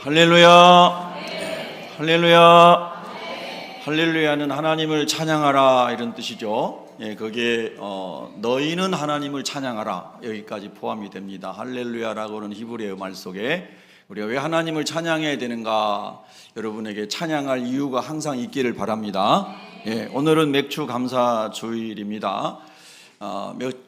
할렐루야. 할렐루야. 할렐루야는 하나님을 찬양하라 이런 뜻이죠. 거기에 너희는 하나님을 찬양하라 여기까지 포함이 됩니다. 할렐루야라고 하는 히브리어 말 속에 우리가 왜 하나님을 찬양해야 되는가, 여러분에게 찬양할 이유가 항상 있기를 바랍니다. 오늘은 맥주 감사 주일입니다.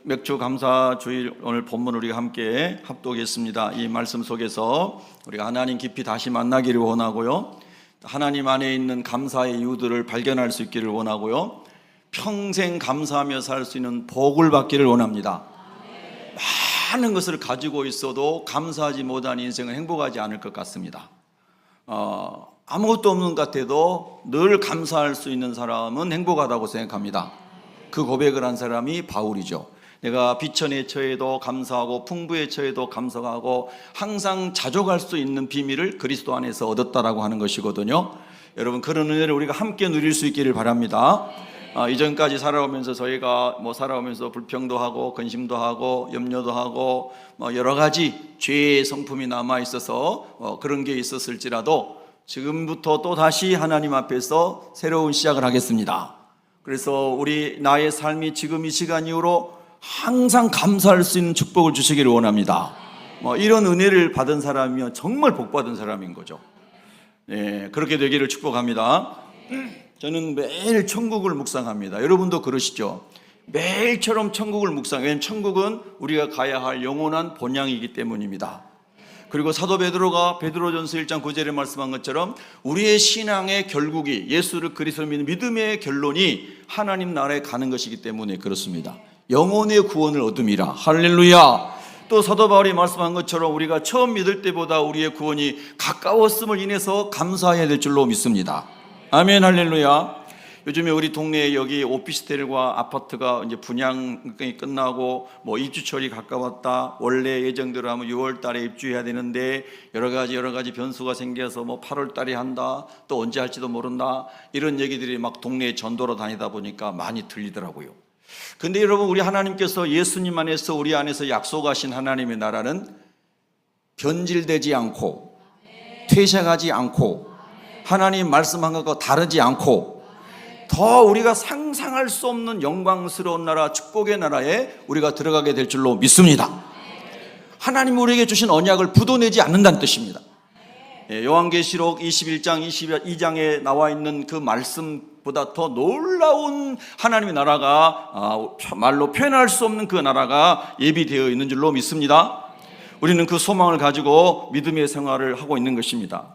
맥주 감사 주일 오늘 본문 우리가 함께 합독했습니다. 이 말씀 속에서 우리가 하나님 깊이 다시 만나기를 원하고요, 하나님 안에 있는 감사의 이유들을 발견할 수 있기를 원하고요, 평생 감사하며 살 수 있는 복을 받기를 원합니다. 많은 것을 가지고 있어도 감사하지 못한 인생은 행복하지 않을 것 같습니다. 아무것도 없는 것 같아도 늘 감사할 수 있는 사람은 행복하다고 생각합니다. 그 고백을 한 사람이 바울이죠. 내가 비천에 처해도 감사하고 풍부에 처해도 감사하고 항상 자족할 수 있는 비밀을 그리스도 안에서 얻었다라고 하는 것이거든요. 여러분, 그런 은혜를 우리가 함께 누릴 수 있기를 바랍니다. 이전까지 살아오면서 저희가 살아오면서 불평도 하고 근심도 하고 염려도 하고 여러 가지 죄의 성품이 남아 있어서 그런 게 있었을지라도 지금부터 또 다시 하나님 앞에서 새로운 시작을 하겠습니다. 그래서 나의 삶이 지금 이 시간 이후로 항상 감사할 수 있는 축복을 주시기를 원합니다. 이런 은혜를 받은 사람이면 정말 복받은 사람인 거죠. 그렇게 되기를 축복합니다. 저는 매일 천국을 묵상합니다. 여러분도 그러시죠? 매일처럼 천국을 묵상. 왜냐하면 천국은 우리가 가야 할 영원한 본향이기 때문입니다. 그리고 사도 베드로가 베드로전서 1장 9절에 말씀한 것처럼 우리의 신앙의 결국이, 예수를 그리스도를 믿는 믿음의 결론이 하나님 나라에 가는 것이기 때문에 그렇습니다. 영혼의 구원을 얻음이라. 할렐루야. 또 사도 바울이 말씀한 것처럼 우리가 처음 믿을 때보다 우리의 구원이 가까웠음을 인해서 감사해야 될 줄로 믿습니다. 아멘. 할렐루야. 요즘에 우리 동네에 여기 오피스텔과 아파트가 이제 분양이 끝나고 입주철이 가까웠다. 원래 예정대로 하면 6월 달에 입주해야 되는데 여러 가지 변수가 생겨서 8월 달에 한다. 또 언제 할지도 모른다. 이런 얘기들이 막 동네에 전도로 다니다 보니까 많이 들리더라고요. 근데 여러분, 우리 하나님께서 예수님 안에서 우리 안에서 약속하신 하나님의 나라는 변질되지 않고 퇴색하지 않고 하나님 말씀한 것과 다르지 않고 더 우리가 상상할 수 없는 영광스러운 나라, 축복의 나라에 우리가 들어가게 될 줄로 믿습니다. 하나님 우리에게 주신 언약을 부도내지 않는다는 뜻입니다. 요한계시록 21장 22장에 나와 있는 그 말씀보다 더 놀라운 하나님의 나라가, 말로 표현할 수 없는 그 나라가 예비되어 있는 줄로 믿습니다. 우리는 그 소망을 가지고 믿음의 생활을 하고 있는 것입니다.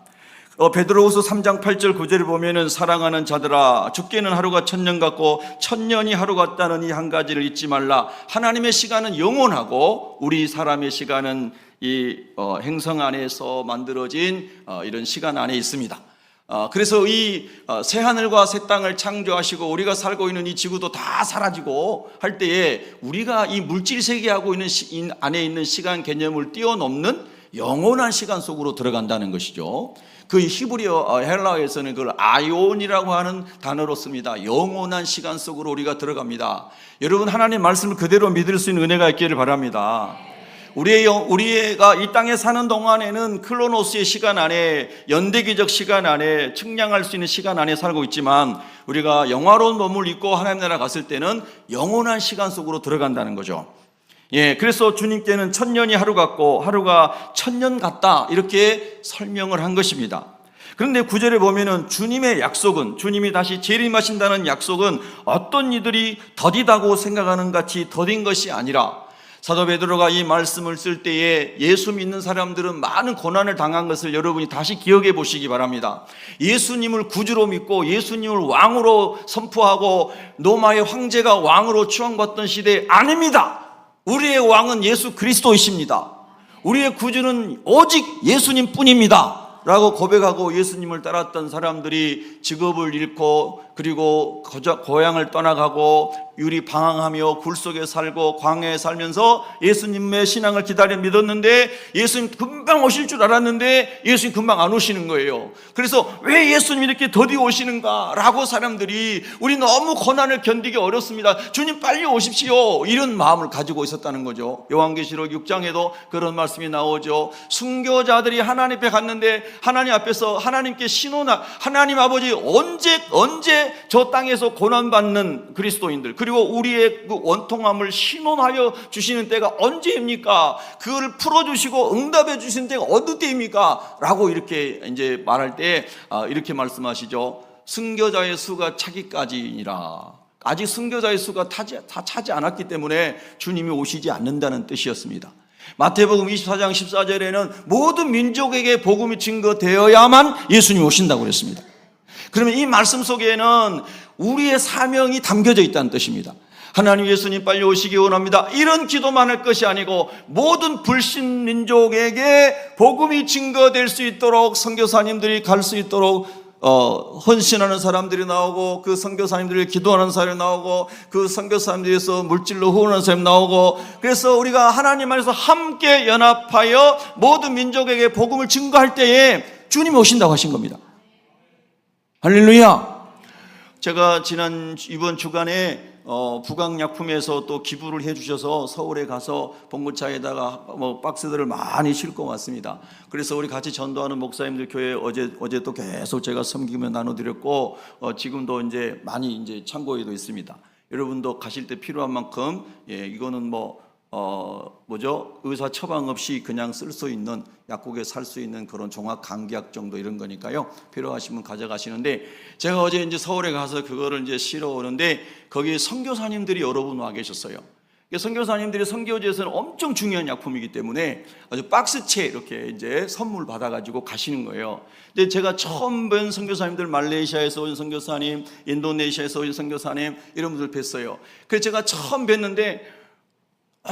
베드로후서 3장 8절 9절을 보면은 사랑하는 자들아, 죽게는 하루가 천년 같고 천년이 하루 같다는 이 한 가지를 잊지 말라. 하나님의 시간은 영원하고 우리 사람의 시간은 이 행성 안에서 만들어진 이런 시간 안에 있습니다. 그래서 이 새하늘과 새 땅을 창조하시고 우리가 살고 있는 이 지구도 다 사라지고 할 때에 우리가 이 물질 세계하고 있는 안에 있는 시간 개념을 뛰어넘는 영원한 시간 속으로 들어간다는 것이죠. 그 히브리어 헬라어에서는 그걸 아이온이라고 하는 단어로 씁니다. 영원한 시간 속으로 우리가 들어갑니다. 여러분, 하나님의 말씀을 그대로 믿을 수 있는 은혜가 있기를 바랍니다. 우리가 이 땅에 사는 동안에는 클로노스의 시간 안에, 연대기적 시간 안에, 측량할 수 있는 시간 안에 살고 있지만 우리가 영화로운 몸을 입고 하나님 나라 갔을 때는 영원한 시간 속으로 들어간다는 거죠. 그래서 주님께는 천년이 하루 같고 하루가 천년 같다, 이렇게 설명을 한 것입니다. 그런데 9절에 보면은 주님의 약속은, 주님이 다시 재림하신다는 약속은 어떤 이들이 더디다고 생각하는 같이 더딘 것이 아니라, 사도 베드로가 이 말씀을 쓸 때에 예수 믿는 사람들은 많은 고난을 당한 것을 여러분이 다시 기억해 보시기 바랍니다. 예수님을 구주로 믿고 예수님을 왕으로 선포하고 로마의 황제가 왕으로 추앙받던 시대 아닙니다. 우리의 왕은 예수 그리스도이십니다. 우리의 구주는 오직 예수님 뿐입니다 라고 고백하고 예수님을 따랐던 사람들이 직업을 잃고 그리고 고향을 떠나가고 유리 방황하며 굴 속에 살고 광야에 살면서 예수님의 신앙을 기다려 믿었는데 예수님 금방 오실 줄 알았는데 예수님 금방 안 오시는 거예요. 그래서 왜 예수님이 이렇게 더디 오시는가 라고 사람들이 우리 너무 고난을 견디기 어렵습니다, 주님 빨리 오십시오, 이런 마음을 가지고 있었다는 거죠. 요한계시록 6장에도 그런 말씀이 나오죠. 순교자들이 하나님 앞에 갔는데 하나님 앞에서 하나님께 신원하, 하나님 아버지 언제 저 땅에서 고난받는 그리스도인들 그리고 우리의 그 원통함을 신원하여 주시는 때가 언제입니까? 그걸 풀어주시고 응답해 주시는 때가 어느 때입니까? 라고 이렇게 이제 말할 때 이렇게 말씀하시죠. 순교자의 수가 차기까지니라. 아직 순교자의 수가 다 차지 않았기 때문에 주님이 오시지 않는다는 뜻이었습니다. 마태복음 24장 14절에는 모든 민족에게 복음이 증거되어야만 예수님이 오신다고 그랬습니다. 그러면 이 말씀 속에는 우리의 사명이 담겨져 있다는 뜻입니다. 하나님 예수님 빨리 오시기 원합니다, 이런 기도만 할 것이 아니고 모든 불신 민족에게 복음이 증거될 수 있도록 선교사님들이 갈 수 있도록 헌신하는 사람들이 나오고 그 선교사님들이 기도하는 사람이 나오고 그 선교사님들에서 물질로 후원하는 사람이 나오고, 그래서 우리가 하나님 안에서 함께 연합하여 모든 민족에게 복음을 증거할 때에 주님이 오신다고 하신 겁니다. 할렐루야. 제가 이번 주간에 북악약품에서 또 기부를 해주셔서 서울에 가서 봉고차에다가 박스들을 많이 싣고 왔습니다. 그래서 우리 같이 전도하는 목사님들 교회 어제 또 계속 제가 섬기며 나눠드렸고 지금도 이제 많이 이제 창고에도 있습니다. 여러분도 가실 때 필요한 만큼 이거는 의사 처방 없이 그냥 쓸 수 있는, 약국에 살 수 있는 그런 종합 감기약 정도 이런 거니까요. 필요하시면 가져가시는데, 제가 어제 이제 서울에 가서 그거를 이제 실어 오는데 거기 선교사님들이 여러 분 와 계셨어요. 선교사님들이 선교지에서는 엄청 중요한 약품이기 때문에 아주 박스채 이렇게 이제 선물 받아가지고 가시는 거예요. 근데 제가 처음 뵌 선교사님들, 말레이시아에서 온 선교사님, 인도네시아에서 온 선교사님 이런 분들 뵀어요. 그래서 제가 처음 뵀는데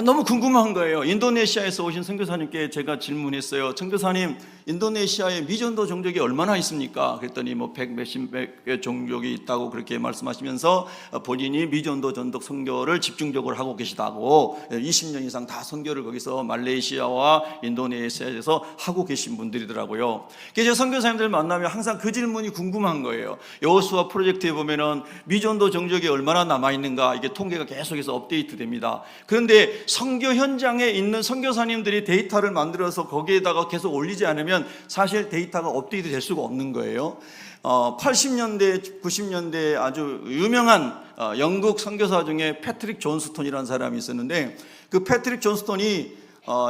너무 궁금한 거예요. 인도네시아에서 오신 선교사님께 제가 질문했어요. 선교사님, 인도네시아에 미전도 종족이 얼마나 있습니까? 그랬더니 100몇십 개 종족이 있다고 그렇게 말씀하시면서 본인이 미전도 전독 선교를 집중적으로 하고 계시다고, 20년 이상 다 선교를 거기서 말레이시아와 인도네시아에서 하고 계신 분들이더라고요. 그래서 선교사님들 만나면 항상 그 질문이 궁금한 거예요. 여호수아 프로젝트에 보면은 미전도 종족이 얼마나 남아있는가, 이게 통계가 계속해서 업데이트 됩니다. 그런데 선교 현장에 있는 선교사님들이 데이터를 만들어서 거기에다가 계속 올리지 않으면 사실 데이터가 업데이트 될 수가 없는 거예요. 80년대, 90년대 아주 유명한 영국 선교사 중에 패트릭 존스톤이라는 사람이 있었는데, 그 패트릭 존스톤이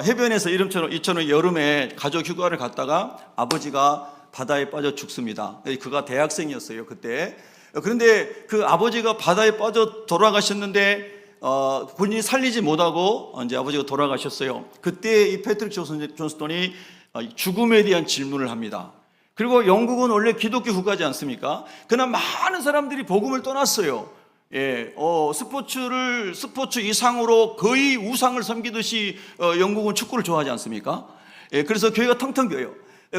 해변에서 이처럼 여름에 가족 휴가를 갔다가 아버지가 바다에 빠져 죽습니다. 그가 대학생이었어요, 그때. 그런데 그 아버지가 바다에 빠져 돌아가셨는데 본인이 살리지 못하고 이제 아버지가 돌아가셨어요. 그때 이 패트릭 존스톤이 죽음에 대한 질문을 합니다. 그리고 영국은 원래 기독교 국가지 않습니까? 그러나 많은 사람들이 복음을 떠났어요. 스포츠 이상으로 거의 우상을 섬기듯이 영국은 축구를 좋아하지 않습니까? 그래서 교회가 텅텅 비어요.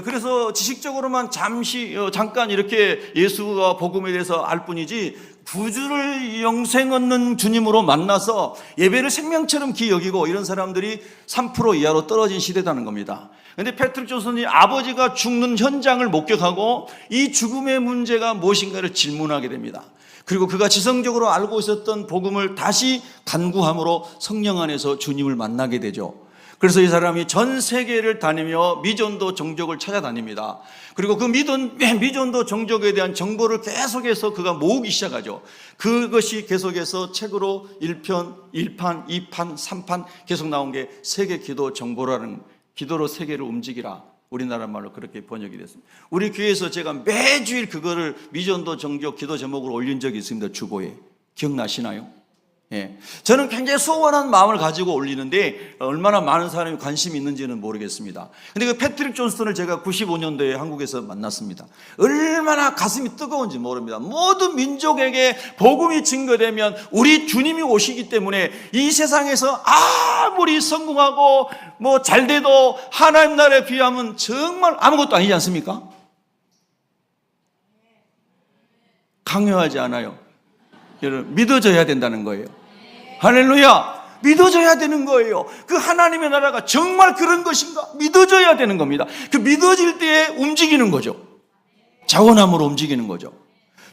그래서 지식적으로만 잠깐 이렇게 예수와 복음에 대해서 알 뿐이지, 구주를 영생 얻는 주님으로 만나서 예배를 생명처럼 귀히 여기고 이런 사람들이 3% 이하로 떨어진 시대라는 겁니다. 그런데 패트릭 존슨이 아버지가 죽는 현장을 목격하고 이 죽음의 문제가 무엇인가를 질문하게 됩니다. 그리고 그가 지성적으로 알고 있었던 복음을 다시 간구함으로 성령 안에서 주님을 만나게 되죠. 그래서 이 사람이 전 세계를 다니며 미전도 종족을 찾아다닙니다. 그리고 그 미전도 종족에 대한 정보를 계속해서 그가 모으기 시작하죠. 그것이 계속해서 책으로 1편, 1판, 2판, 3판 계속 나온 게 세계 기도 정보라는, 기도로 세계를 움직이라, 우리나라 말로 그렇게 번역이 됐습니다. 우리 교회에서 제가 매주일 그거를 미전도 종족 기도 제목으로 올린 적이 있습니다. 주보에. 기억나시나요? 저는 굉장히 소원한 마음을 가지고 올리는데 얼마나 많은 사람이 관심이 있는지는 모르겠습니다. 근데 그 패트릭 존스톤을 제가 95년도에 한국에서 만났습니다. 얼마나 가슴이 뜨거운지 모릅니다. 모든 민족에게 복음이 증거되면 우리 주님이 오시기 때문에 이 세상에서 아무리 성공하고 잘돼도 하나님 나라에 비하면 정말 아무것도 아니지 않습니까? 강요하지 않아요. 여러분, 믿어져야 된다는 거예요. 할렐루야. 믿어져야 되는 거예요. 그 하나님의 나라가 정말 그런 것인가? 믿어져야 되는 겁니다. 그 믿어질 때에 움직이는 거죠. 자원함으로 움직이는 거죠.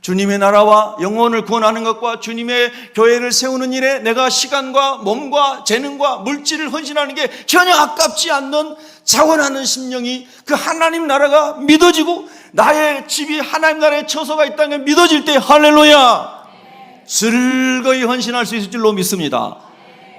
주님의 나라와 영혼을 구원하는 것과 주님의 교회를 세우는 일에 내가 시간과 몸과 재능과 물질을 헌신하는 게 전혀 아깝지 않는 자원하는 심령이, 그 하나님 나라가 믿어지고 나의 집이 하나님 나라의 처소가 있다는 게 믿어질 때 할렐루야, 즐거이 헌신할 수 있을 줄로 믿습니다.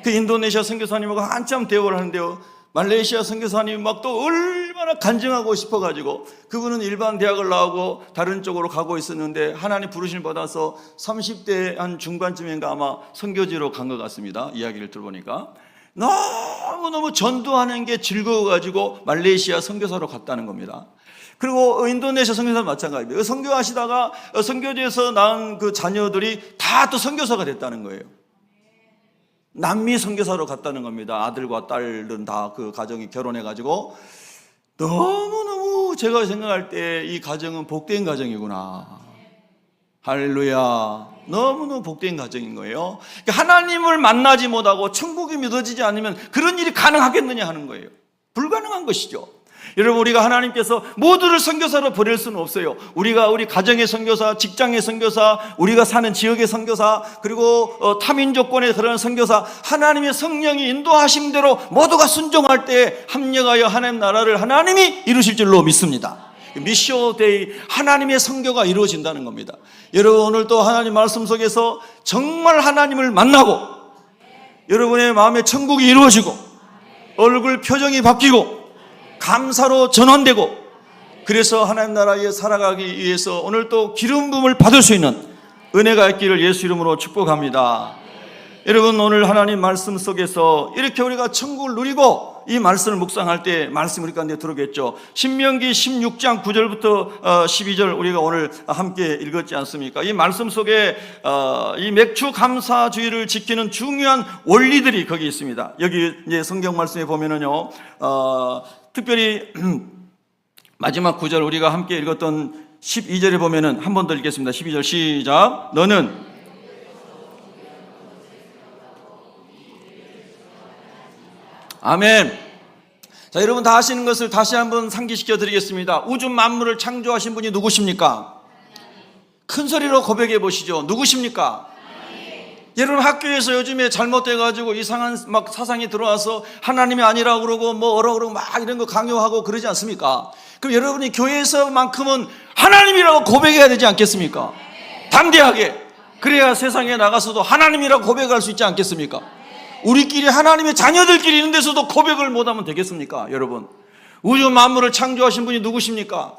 그 인도네시아 선교사님하고 한참 대화를 하는데요, 말레이시아 선교사님이 막 또 얼마나 간증하고 싶어가지고, 그분은 일반 대학을 나오고 다른 쪽으로 가고 있었는데 하나님 부르심을 받아서 30대 한 중반쯤인가 아마 선교지로 간 것 같습니다. 이야기를 들어보니까 너무너무 전도하는 게 즐거워가지고 말레이시아 선교사로 갔다는 겁니다. 그리고 인도네시아 선교사도 마찬가지입니다. 선교하시다가 선교지에서 낳은 그 자녀들이 다 또 선교사가 됐다는 거예요. 남미 선교사로 갔다는 겁니다. 아들과 딸은 다 그 가정이 결혼해가지고, 너무너무 제가 생각할 때 이 가정은 복된 가정이구나. 할렐루야. 너무너무 복된 가정인 거예요. 하나님을 만나지 못하고 천국이 믿어지지 않으면 그런 일이 가능하겠느냐 하는 거예요. 불가능한 것이죠. 여러분, 우리가 하나님께서 모두를 선교사로 보낼 수는 없어요. 우리가 우리 가정의 선교사, 직장의 선교사, 우리가 사는 지역의 선교사, 그리고 타민족권의 그런 선교사, 하나님의 성령이 인도하신 대로 모두가 순종할 때 합력하여 하나님 나라를 하나님이 이루실 줄로 믿습니다. 미쇼데이, 하나님의 선교가 이루어진다는 겁니다. 여러분, 오늘 또 하나님 말씀 속에서 정말 하나님을 만나고 여러분의 마음에 천국이 이루어지고 얼굴 표정이 바뀌고 감사로 전환되고, 그래서 하나님 나라에 살아가기 위해서 오늘 또 기름 부음을 받을 수 있는 은혜가 있기를 예수 이름으로 축복합니다. 여러분, 오늘 하나님 말씀 속에서 이렇게 우리가 천국을 누리고 이 말씀을 묵상할 때 말씀 우리 가운데 들어오겠죠. 신명기 16장 9절부터 12절 우리가 오늘 함께 읽었지 않습니까? 이 말씀 속에 이 맥주 감사주의를 지키는 중요한 원리들이 거기 있습니다. 여기 이제 성경 말씀에 보면은요, 특별히 마지막 구절 우리가 함께 읽었던 12절에 보면은 한 번 더 읽겠습니다. 12절 시작. 너는 아멘. 자, 여러분 다 아시는 것을 다시 한번 상기시켜 드리겠습니다. 우주 만물을 창조하신 분이 누구십니까? 큰 소리로 고백해 보시죠. 누구십니까? 여러분, 학교에서 요즘에 잘못돼가지고 이상한 막 사상이 들어와서 하나님이 아니라고 그러고 뭐 어라고 그러고 막 이런 거 강요하고 그러지 않습니까? 그럼 여러분이 교회에서만큼은 하나님이라고 고백해야 되지 않겠습니까? 담대하게. 그래야 세상에 나가서도 하나님이라고 고백할 수 있지 않겠습니까? 우리끼리 하나님의 자녀들끼리 있는 데서도 고백을 못하면 되겠습니까? 여러분, 우주 만물을 창조하신 분이 누구십니까?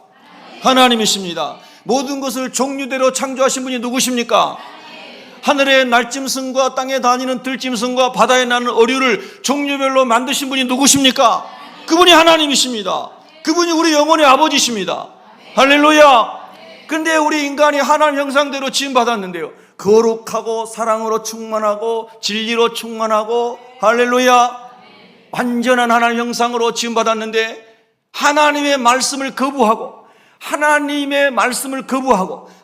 하나님이십니다. 모든 것을 종류대로 창조하신 분이 누구십니까? 하늘의 날짐승과 땅에 다니는 들짐승과 바다에 나는 어류를 종류별로 만드신 분이 누구십니까? 그분이 하나님이십니다. 그분이 우리 영혼의 아버지십니다. 할렐루야. 근데 우리 인간이 하나님 형상대로 지음받았는데요, 거룩하고 사랑으로 충만하고 진리로 충만하고, 할렐루야, 완전한 하나님 형상으로 지음받았는데 하나님의 말씀을 거부하고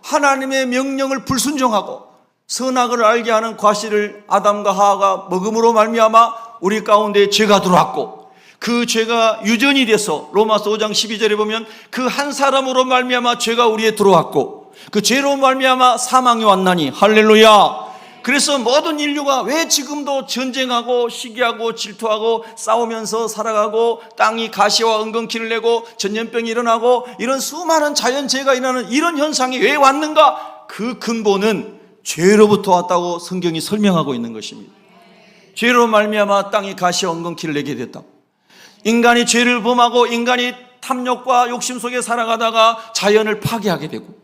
하나님의 명령을 불순종하고 선악을 알게 하는 과실을 아담과 하와가 먹음으로 말미암아 우리 가운데 죄가 들어왔고, 그 죄가 유전이 돼서 로마서 5장 12절에 보면 그 한 사람으로 말미암아 죄가 우리에 들어왔고 그 죄로 말미암아 사망이 왔나니, 할렐루야. 그래서 모든 인류가 왜 지금도 전쟁하고 시기하고 질투하고 싸우면서 살아가고 땅이 가시와 은근키를 내고 전염병이 일어나고 이런 수많은 자연재해가 일어나는 이런 현상이 왜 왔는가? 그 근본은 죄로부터 왔다고 성경이 설명하고 있는 것입니다. 죄로 말미암아 땅이 가시와 은근키를 내게 됐다. 인간이 죄를 범하고 인간이 탐욕과 욕심 속에 살아가다가 자연을 파괴하게 되고,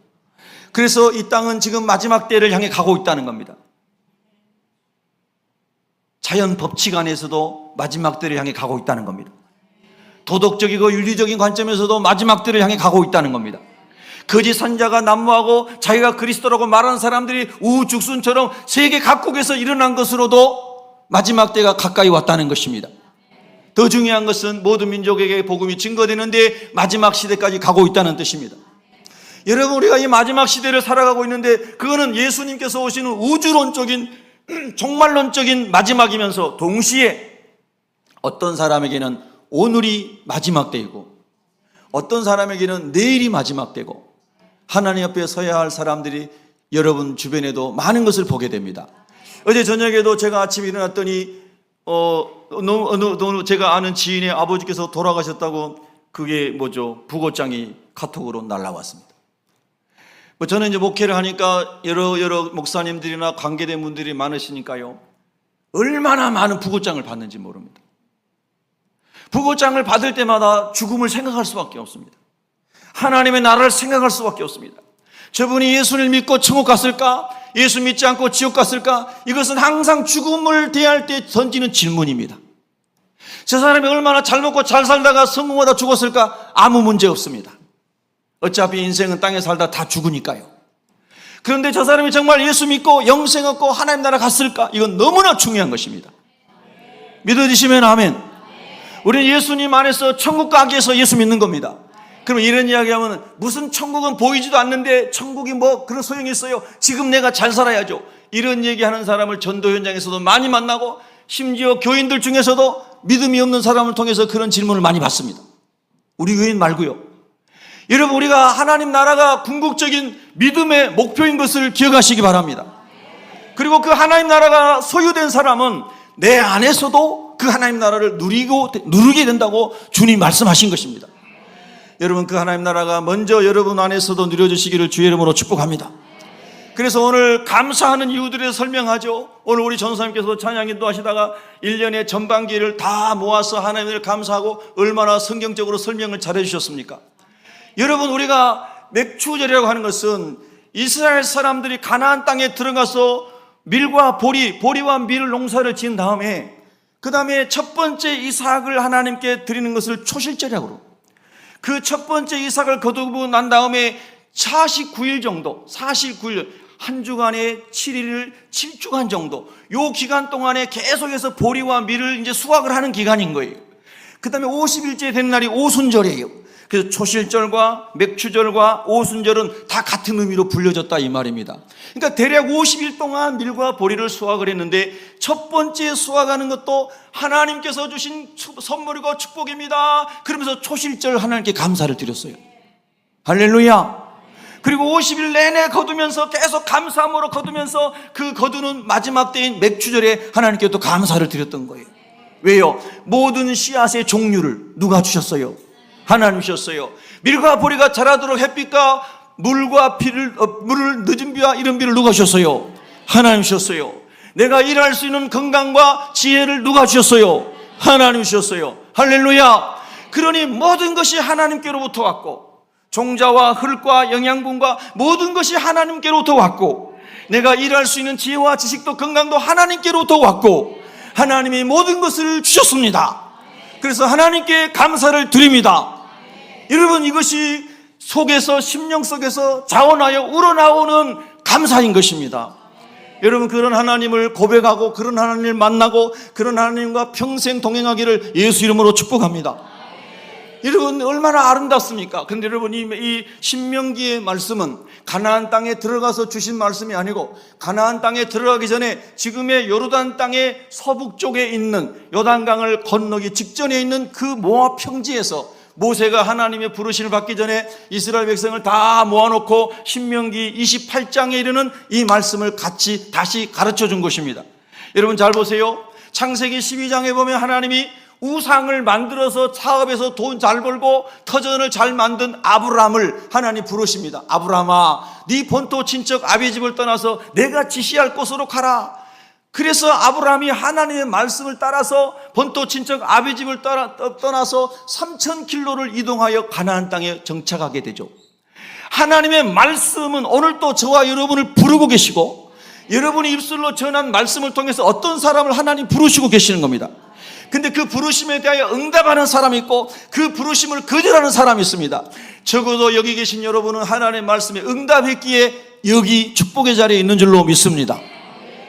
그래서 이 땅은 지금 마지막 때를 향해 가고 있다는 겁니다. 자연 법칙 안에서도 마지막 때를 향해 가고 있다는 겁니다. 도덕적이고 윤리적인 관점에서도 마지막 때를 향해 가고 있다는 겁니다. 거짓 선자가 난무하고 자기가 그리스도라고 말하는 사람들이 우후죽순처럼 세계 각국에서 일어난 것으로도 마지막 때가 가까이 왔다는 것입니다. 더 중요한 것은 모든 민족에게 복음이 증거되는데 마지막 시대까지 가고 있다는 뜻입니다. 여러분, 우리가 이 마지막 시대를 살아가고 있는데 그거는 예수님께서 오시는 우주론적인 종말론적인 마지막이면서 동시에 어떤 사람에게는 오늘이 마지막 때이고 어떤 사람에게는 내일이 마지막 때고, 하나님 앞에 서야 할 사람들이 여러분 주변에도 많은 것을 보게 됩니다. 어제 저녁에도 제가 아침에 일어났더니 제가 아는 지인의 아버지께서 돌아가셨다고, 그게 뭐죠? 부고장이 카톡으로 날라왔습니다. 저는 이제 목회를 하니까 여러 목사님들이나 관계된 분들이 많으시니까요, 얼마나 많은 부고장을 받는지 모릅니다. 부고장을 받을 때마다 죽음을 생각할 수밖에 없습니다. 하나님의 나라를 생각할 수밖에 없습니다. 저분이 예수를 믿고 천국 갔을까? 예수 믿지 않고 지옥 갔을까? 이것은 항상 죽음을 대할 때 던지는 질문입니다. 저 사람이 얼마나 잘 먹고 잘 살다가 성공하다 죽었을까? 아무 문제 없습니다. 어차피 인생은 땅에 살다 다 죽으니까요. 그런데 저 사람이 정말 예수 믿고 영생 얻고 하나님 나라 갔을까? 이건 너무나 중요한 것입니다. 믿어지시면 아멘. 우리는 예수님 안에서 천국 가기 위해서 예수 믿는 겁니다. 그러면 이런 이야기하면 무슨 천국은 보이지도 않는데 천국이 뭐 그런 소용이 있어요? 지금 내가 잘 살아야죠. 이런 얘기하는 사람을 전도 현장에서도 많이 만나고, 심지어 교인들 중에서도 믿음이 없는 사람을 통해서 그런 질문을 많이 받습니다. 우리 교인 말고요. 여러분, 우리가 하나님 나라가 궁극적인 믿음의 목표인 것을 기억하시기 바랍니다. 그리고 그 하나님 나라가 소유된 사람은 내 안에서도 그 하나님 나라를 누리게 된다고 주님 말씀하신 것입니다. 여러분, 그 하나님 나라가 먼저 여러분 안에서도 누려주시기를 주의 이름으로 축복합니다. 그래서 오늘 감사하는 이유들에 대해서 설명하죠. 오늘 우리 전사님께서 찬양인도 하시다가 1년의 전반기를 다 모아서 하나님을 감사하고 얼마나 성경적으로 설명을 잘해 주셨습니까? 여러분, 우리가 맥추절이라고 하는 것은 이스라엘 사람들이 가나안 땅에 들어가서 밀과 보리와 밀 농사를 지은 다음에 그 다음에 첫 번째 이삭을 하나님께 드리는 것을 초실절이라고 그러고, 그 첫 번째 이삭을 거두고 난 다음에 49일 정도, 49일, 한 주간에 7일을 7주간 정도, 요 기간 동안에 계속해서 보리와 밀을 이제 수확을 하는 기간인 거예요. 그 다음에 50일째 되는 날이 오순절이에요. 그래서 초실절과 맥추절과 오순절은 다 같은 의미로 불려졌다 이 말입니다. 그러니까 대략 50일 동안 밀과 보리를 수확을 했는데, 첫 번째 수확하는 것도 하나님께서 주신 선물이고 축복입니다. 그러면서 초실절 하나님께 감사를 드렸어요. 할렐루야. 그리고 50일 내내 거두면서 계속 감사함으로 거두면서 그 거두는 마지막 때인 맥추절에 하나님께 또 감사를 드렸던 거예요. 왜요? 모든 씨앗의 종류를 누가 주셨어요? 하나님 주셨어요. 밀과 보리가 자라도록 햇빛과 물과 물을, 늦은 비와 이른 비를 누가 주셨어요? 하나님 주셨어요. 내가 일할 수 있는 건강과 지혜를 누가 주셨어요? 하나님 주셨어요. 할렐루야. 그러니 모든 것이 하나님께로부터 왔고, 종자와 흙과 영양분과 모든 것이 하나님께로부터 왔고, 내가 일할 수 있는 지혜와 지식도 건강도 하나님께로부터 왔고, 하나님이 모든 것을 주셨습니다. 그래서 하나님께 감사를 드립니다. 여러분, 이것이 속에서, 심령 속에서 자원하여 우러나오는 감사인 것입니다. 여러분, 그런 하나님을 고백하고 그런 하나님을 만나고 그런 하나님과 평생 동행하기를 예수 이름으로 축복합니다. 여러분, 얼마나 아름답습니까? 근데 여러분, 이 신명기의 말씀은 가나안 땅에 들어가서 주신 말씀이 아니고, 가나안 땅에 들어가기 전에 지금의 요르단 땅의 서북쪽에 있는 요단강을 건너기 직전에 있는 그 모압 평지에서 모세가 하나님의 부르심을 받기 전에 이스라엘 백성을 다 모아놓고 신명기 28장에 이르는 이 말씀을 같이 다시 가르쳐 준 것입니다. 여러분, 잘 보세요. 창세기 12장에 보면 하나님이 우상을 만들어서 사업에서 돈 잘 벌고 터전을 잘 만든 아브라함을 하나님 부르십니다. 아브라함아, 네 본토 친척 아비 집을 떠나서 내가 지시할 곳으로 가라. 그래서 아브라함이 하나님의 말씀을 따라서 본토 친척 아비 집을 떠나서 3,000km를 이동하여 가나안 땅에 정착하게 되죠. 하나님의 말씀은 오늘도 저와 여러분을 부르고 계시고, 여러분이 입술로 전한 말씀을 통해서 어떤 사람을 하나님 부르시고 계시는 겁니다. 근데 그 부르심에 대하여 응답하는 사람이 있고 그 부르심을 거절하는 사람이 있습니다. 적어도 여기 계신 여러분은 하나님의 말씀에 응답했기에 여기 축복의 자리에 있는 줄로 믿습니다.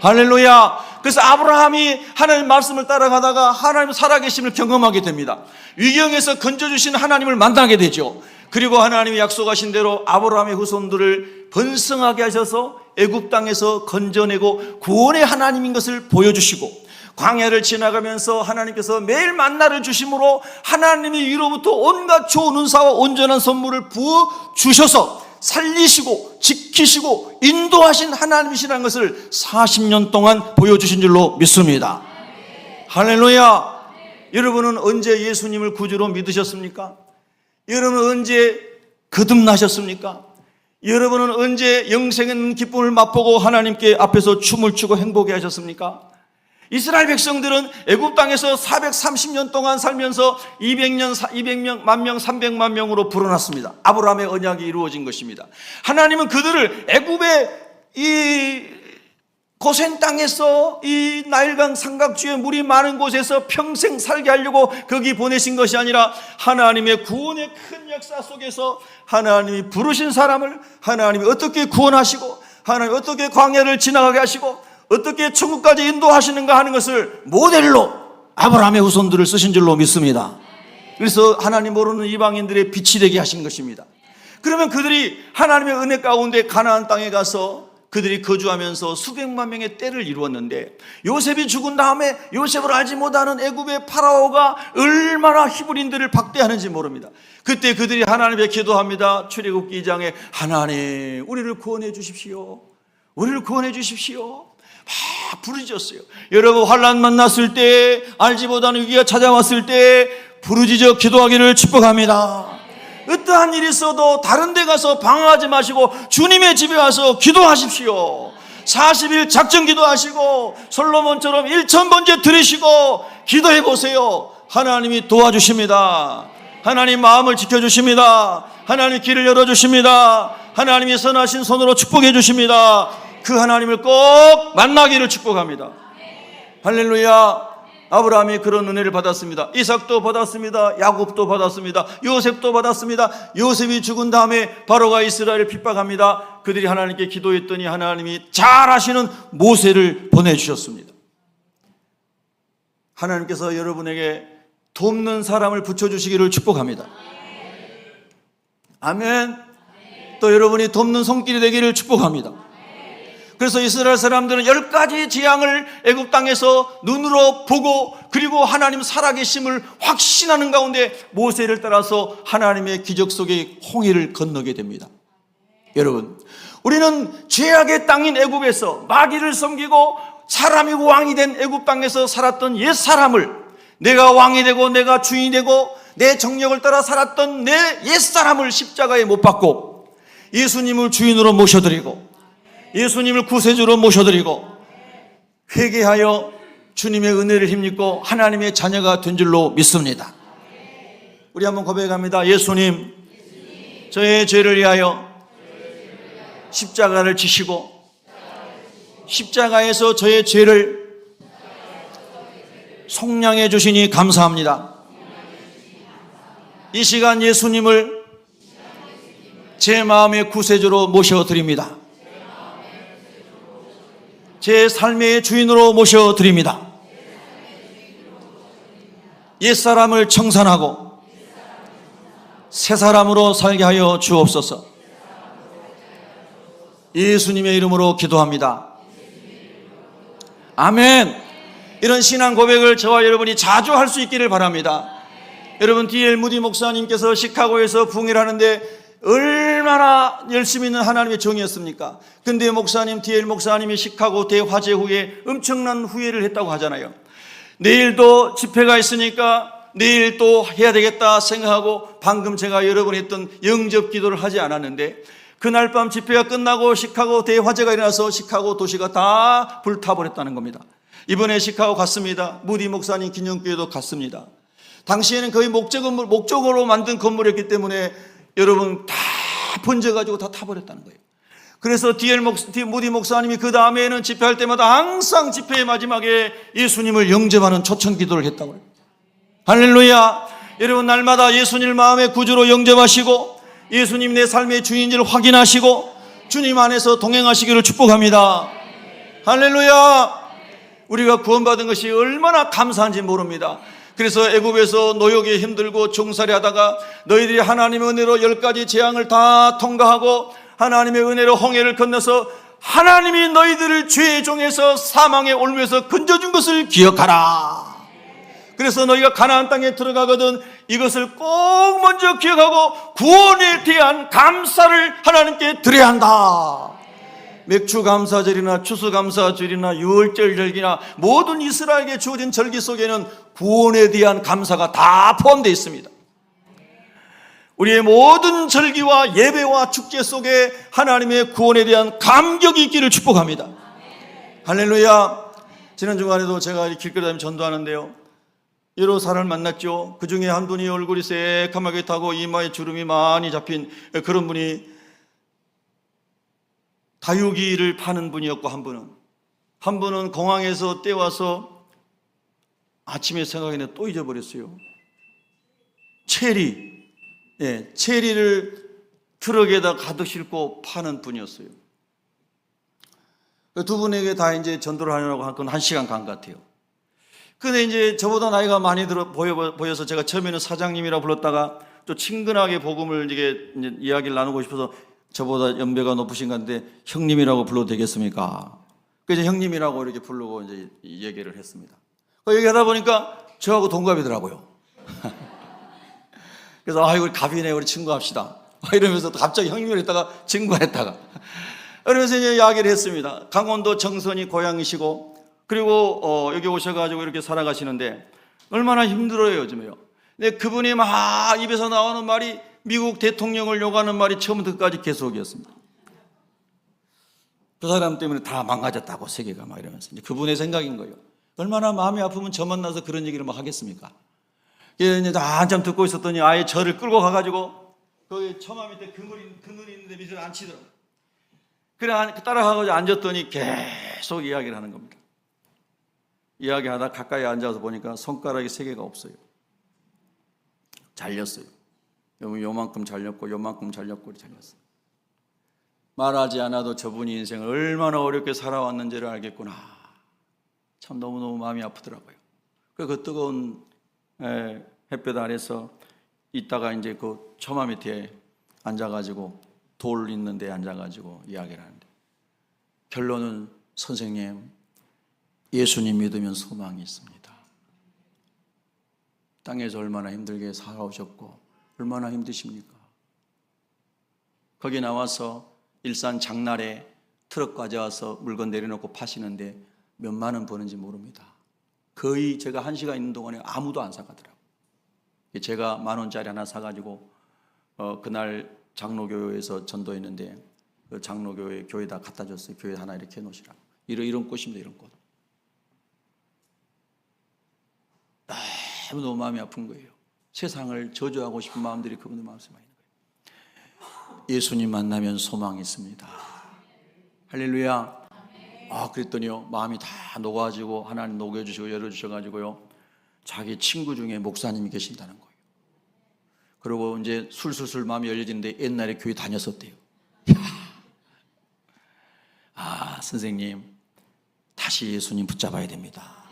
할렐루야. 그래서 아브라함이 하나님의 말씀을 따라가다가 하나님 살아계심을 경험하게 됩니다. 위경에서 건져주신 하나님을 만나게 되죠. 그리고 하나님이 약속하신 대로 아브라함의 후손들을 번성하게 하셔서 애굽 땅에서 건져내고 구원의 하나님인 것을 보여주시고, 광야를 지나가면서 하나님께서 매일 만나를 주심으로 하나님이 위로부터 온갖 좋은 은사와 온전한 선물을 부어주셔서 살리시고 지키시고 인도하신 하나님이시라는 것을 40년 동안 보여주신 줄로 믿습니다. 할렐루야. 여러분은 언제 예수님을 구주로 믿으셨습니까? 여러분은 언제 거듭나셨습니까? 여러분은 언제 영생의 기쁨을 맛보고 하나님께 앞에서 춤을 추고 행복해 하셨습니까? 이스라엘 백성들은 애굽 땅에서 430년 동안 살면서 200명, 300만 명으로 불어났습니다. 아브라함의 언약이 이루어진 것입니다. 하나님은 그들을 애굽의 이 고센 땅에서 이 나일강 삼각주에 물이 많은 곳에서 평생 살게 하려고 거기 보내신 것이 아니라 하나님의 구원의 큰 역사 속에서 하나님이 부르신 사람을 하나님이 어떻게 구원하시고 하나님이 어떻게 광야를 지나가게 하시고 어떻게 천국까지 인도하시는가 하는 것을 모델로 아브라함의 후손들을 쓰신 줄로 믿습니다. 그래서 하나님 모르는 이방인들의 빛이 되게 하신 것입니다. 그러면 그들이 하나님의 은혜 가운데 가나안 땅에 가서 그들이 거주하면서 수백만 명의 때를 이루었는데, 요셉이 죽은 다음에 요셉을 알지 못하는 애굽의 파라오가 얼마나 히브리인들을 박대하는지 모릅니다. 그때 그들이 하나님께 기도합니다. 출애굽기 2장에 하나님 우리를 구원해 주십시오, 우리를 구원해 주십시오 막 부르짖었어요. 여러분, 환난 만났을 때, 알지 못하는 위기가 찾아왔을 때 부르짖어 기도하기를 축복합니다. 어떠한 일이 있어도 다른 데 가서 방황하지 마시고 주님의 집에 와서 기도하십시오. 40일 작정 기도하시고 솔로몬처럼 1000번째 들으시고 기도해 보세요. 하나님이 도와주십니다. 하나님 마음을 지켜주십니다. 하나님 길을 열어주십니다. 하나님이 선하신 손으로 축복해 주십니다. 그 하나님을 꼭 만나기를 축복합니다. 할렐루야. 아브라함이 그런 은혜를 받았습니다. 이삭도 받았습니다. 야곱도 받았습니다. 요셉도 받았습니다. 요셉이 죽은 다음에 바로가 이스라엘을 핍박합니다. 그들이 하나님께 기도했더니 하나님이 잘 아시는 모세를 보내주셨습니다. 하나님께서 여러분에게 돕는 사람을 붙여주시기를 축복합니다. 아멘. 또 여러분이 돕는 손길이 되기를 축복합니다. 그래서 이스라엘 사람들은 10가지 재앙을 애굽 땅에서 눈으로 보고 그리고 하나님 살아계심을 확신하는 가운데 모세를 따라서 하나님의 기적 속의 홍해를 건너게 됩니다. 여러분, 우리는 죄악의 땅인 애굽에서 마귀를 섬기고 사람이 왕이 된 애굽 땅에서 살았던 옛사람을, 내가 왕이 되고 내가 주인이 되고 내 정력을 따라 살았던 내 옛사람을 십자가에 못 박고 예수님을 주인으로 모셔드리고 예수님을 구세주로 모셔드리고 회개하여 주님의 은혜를 힘입고 하나님의 자녀가 된 줄로 믿습니다. 우리 한번 고백합니다. 예수님, 저의 죄를 위하여 십자가를 지시고 십자가에서 저의 죄를 속량해 주시니 감사합니다. 이 시간 예수님을 제 마음의 구세주로 모셔드립니다. 제 삶의 주인으로 모셔드립니다. 옛사람을 청산하고 새 사람으로 살게 하여 주옵소서. 예수님의 이름으로 기도합니다. 아멘. 이런 신앙 고백을 저와 여러분이 자주 할 수 있기를 바랍니다. 여러분, D.L. 무디 목사님께서 시카고에서 부흥회를 하는데 얼마나 열심히 있는 하나님의 종이었습니까? 근데 목사님, D.L. 목사님이 시카고 대화재 후에 엄청난 후회를 했다고 하잖아요. 내일도 집회가 있으니까 내일 또 해야 되겠다 생각하고 방금 제가 여러분 했던 영접 기도를 하지 않았는데, 그날 밤 집회가 끝나고 시카고 대화재가 일어나서 시카고 도시가 다 불타버렸다는 겁니다. 이번에 시카고 갔습니다. 무디 목사님 기념교회도 갔습니다. 당시에는 거의 목적으로 만든 건물이었기 때문에 여러분 다 번져가지고 다 타버렸다는 거예요. 그래서 무디 목사님이 그 다음에는 집회할 때마다 항상 집회의 마지막에 예수님을 영접하는 초청 기도를 했다고 해요. 할렐루야. 여러분, 날마다 예수님을 마음의 구주로 영접하시고 예수님 내 삶의 주인지를 확인하시고 주님 안에서 동행하시기를 축복합니다. 할렐루야. 우리가 구원받은 것이 얼마나 감사한지 모릅니다. 그래서 애굽에서 노역에 힘들고 종살이 하다가 너희들이 하나님의 은혜로 10가지 재앙을 다 통과하고 하나님의 은혜로 홍해를 건너서 하나님이 너희들을 죄의 종에서 사망의 올무에서 건져준 것을 기억하라. 그래서 너희가 가나안 땅에 들어가거든 이것을 꼭 먼저 기억하고 구원에 대한 감사를 하나님께 드려야 한다. 맥주 감사절이나 추수 감사절이나 유월절 절기나 모든 이스라엘에게 주어진 절기 속에는 구원에 대한 감사가 다 포함되어 있습니다. 우리의 모든 절기와 예배와 축제 속에 하나님의 구원에 대한 감격이 있기를 축복합니다. 할렐루야. 지난 주간에도 제가 길거리 다니며 전도하는데요, 여러 사람을 만났죠. 그 중에 한 분이 얼굴이 새까맣게 타고 이마에 주름이 많이 잡힌 그런 분이 다육이를 파는 분이었고, 한 분은 공항에서 떼와서 아침에 생각했는데 또 잊어버렸어요. 체리를 트럭에다 가득 싣고 파는 분이었어요. 두 분에게 다 이제 전도를 하려고 한 건 1시간 간 것 같아요. 근데 이제 저보다 나이가 많이 보여서 제가 처음에는 사장님이라 불렀다가 또 친근하게 복음을 이제 이야기를 나누고 싶어서 저보다 연배가 높으신 건데 형님이라고 불러도 되겠습니까? 그래서 형님이라고 이렇게 부르고 이제 얘기를 했습니다. 얘기하다 보니까 저하고 동갑이더라고요. 그래서 아이고 갑이네, 우리 친구합시다 이러면서 갑자기 형님을 했다가 친구했다가 그러면서 이제 이야기를 했습니다. 강원도 정선이 고향이시고 그리고 여기 오셔가지고 이렇게 살아가시는데 얼마나 힘들어요 요즘에요. 근데 그분이 막 입에서 나오는 말이 미국 대통령을 욕하는 말이 처음부터 끝까지 계속이었습니다. 그 사람 때문에 다 망가졌다고 세계가 막 이러면서 이제 그분의 생각인 거예요. 얼마나 마음이 아프면 저 만나서 그런 얘기를 막 하겠습니까? 이제 한참 듣고 있었더니 아예 저를 끌고 가가지고 거기 처마 밑에 그늘이 있는데 밑에 앉히더라고요. 그래 따라가가지고 앉았더니 계속 이야기를 하는 겁니다. 이야기하다 가까이 앉아서 보니까 손가락이 3개가 없어요. 잘렸어요. 요만큼 잘렸고 요만큼 잘렸고 잘렸어요. 말하지 않아도 저분이 인생을 얼마나 어렵게 살아왔는지를 알겠구나. 참 너무너무 마음이 아프더라고요. 그 뜨거운 햇볕 아래서 있다가 이제 그 처마 밑에 앉아가지고 돌 있는 데 앉아가지고 이야기를 하는데 결론은 선생님, 예수님 믿으면 소망이 있습니다. 땅에서 얼마나 힘들게 살아오셨고 얼마나 힘드십니까? 거기 나와서 일산 장날에 트럭 가져와서 물건 내려놓고 파시는데 몇만 원 버는지 모릅니다. 거의 제가 1시간 있는 동안에 아무도 안 사가더라고요. 제가 10,000원짜리 하나 사가지고 그날 장로교회에서 전도했는데 그 장로교회 교회에다 갖다 줬어요. 교회 하나 이렇게 해놓으시라고. 이런 꽃입니다. 이런 꽃. 너무 마음이 아픈 거예요. 세상을 저주하고 싶은 마음들이 그분들 마음속에 많이 있는 거예요. 예수님 만나면 소망이 있습니다. 할렐루야. 그랬더니요 마음이 다 녹아지고 하나님 녹여주시고 열어주셔가지고요 자기 친구 중에 목사님이 계신다는 거예요. 그리고 이제 술술술 마음이 열려지는데 옛날에 교회 다녔었대요. 선생님 다시 예수님 붙잡아야 됩니다.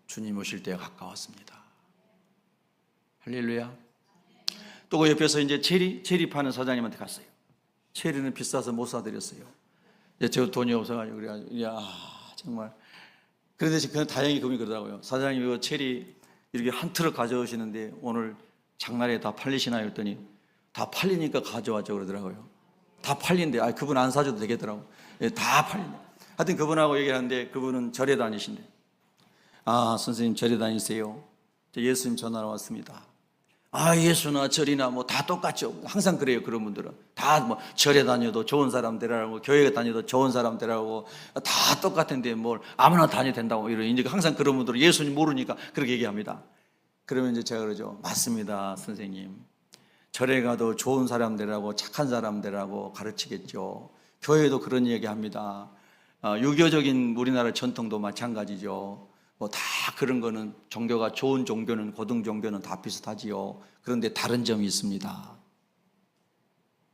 주님 오실 때가 가까웠습니다. 할렐루야. 또 그 옆에서 이제 체리 파는 사장님한테 갔어요. 체리는 비싸서 못 사드렸어요. 저 돈이 없어가지고 그래가지고 정말. 그런데 그냥 다행히 그분이 그러더라고요. 사장님 이거 체리 이렇게 한 트럭 가져오시는데 오늘 장날에 다 팔리시나요? 했더니 다 팔리니까 가져왔죠 그러더라고요. 다 팔린대. 그분 안 사줘도 되겠더라고. 다 팔린대. 하여튼 그분하고 얘기하는데 그분은 절에 다니신대. 선생님 절에 다니세요? 예수님 전화로 왔습니다. 예수나 절이나 뭐 다 똑같죠. 항상 그래요. 그런 분들은 다 뭐 절에 다녀도 좋은 사람 되라고, 교회에 다녀도 좋은 사람 되라고 다 똑같은데 뭘 아무나 다녀도 된다고 이제 항상 그런 분들은 예수님 모르니까 그렇게 얘기합니다. 그러면 이제 제가 그러죠. 맞습니다, 선생님. 절에 가도 좋은 사람 되라고, 착한 사람 되라고 가르치겠죠. 교회도 그런 얘기합니다. 유교적인 우리나라 전통도 마찬가지죠. 뭐 다 그런 거는 종교가 좋은 종교는 고등 종교는 다 비슷하지요. 그런데 다른 점이 있습니다.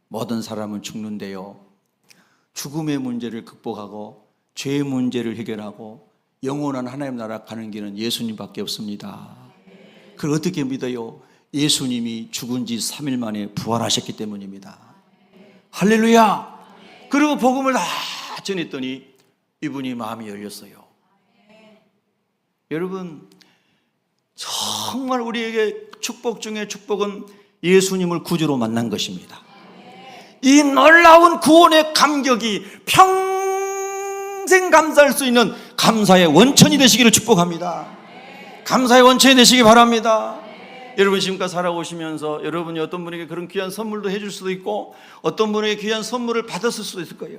모든 사람은 죽는데요. 죽음의 문제를 극복하고 죄의 문제를 해결하고 영원한 하나님 나라 가는 길은 예수님밖에 없습니다. 그걸 어떻게 믿어요? 예수님이 죽은 지 3일 만에 부활하셨기 때문입니다. 할렐루야. 그리고 복음을 다 전했더니 이분이 마음이 열렸어요. 여러분, 정말 우리에게 축복 중에 축복은 예수님을 구주로 만난 것입니다. 이 놀라운 구원의 감격이 평생 감사할 수 있는 감사의 원천이 되시기를 축복합니다. 감사의 원천이 되시기 바랍니다. 여러분 지금까지 살아오시면서 여러분이 어떤 분에게 그런 귀한 선물도 해줄 수도 있고 어떤 분에게 귀한 선물을 받았을 수도 있을 거예요.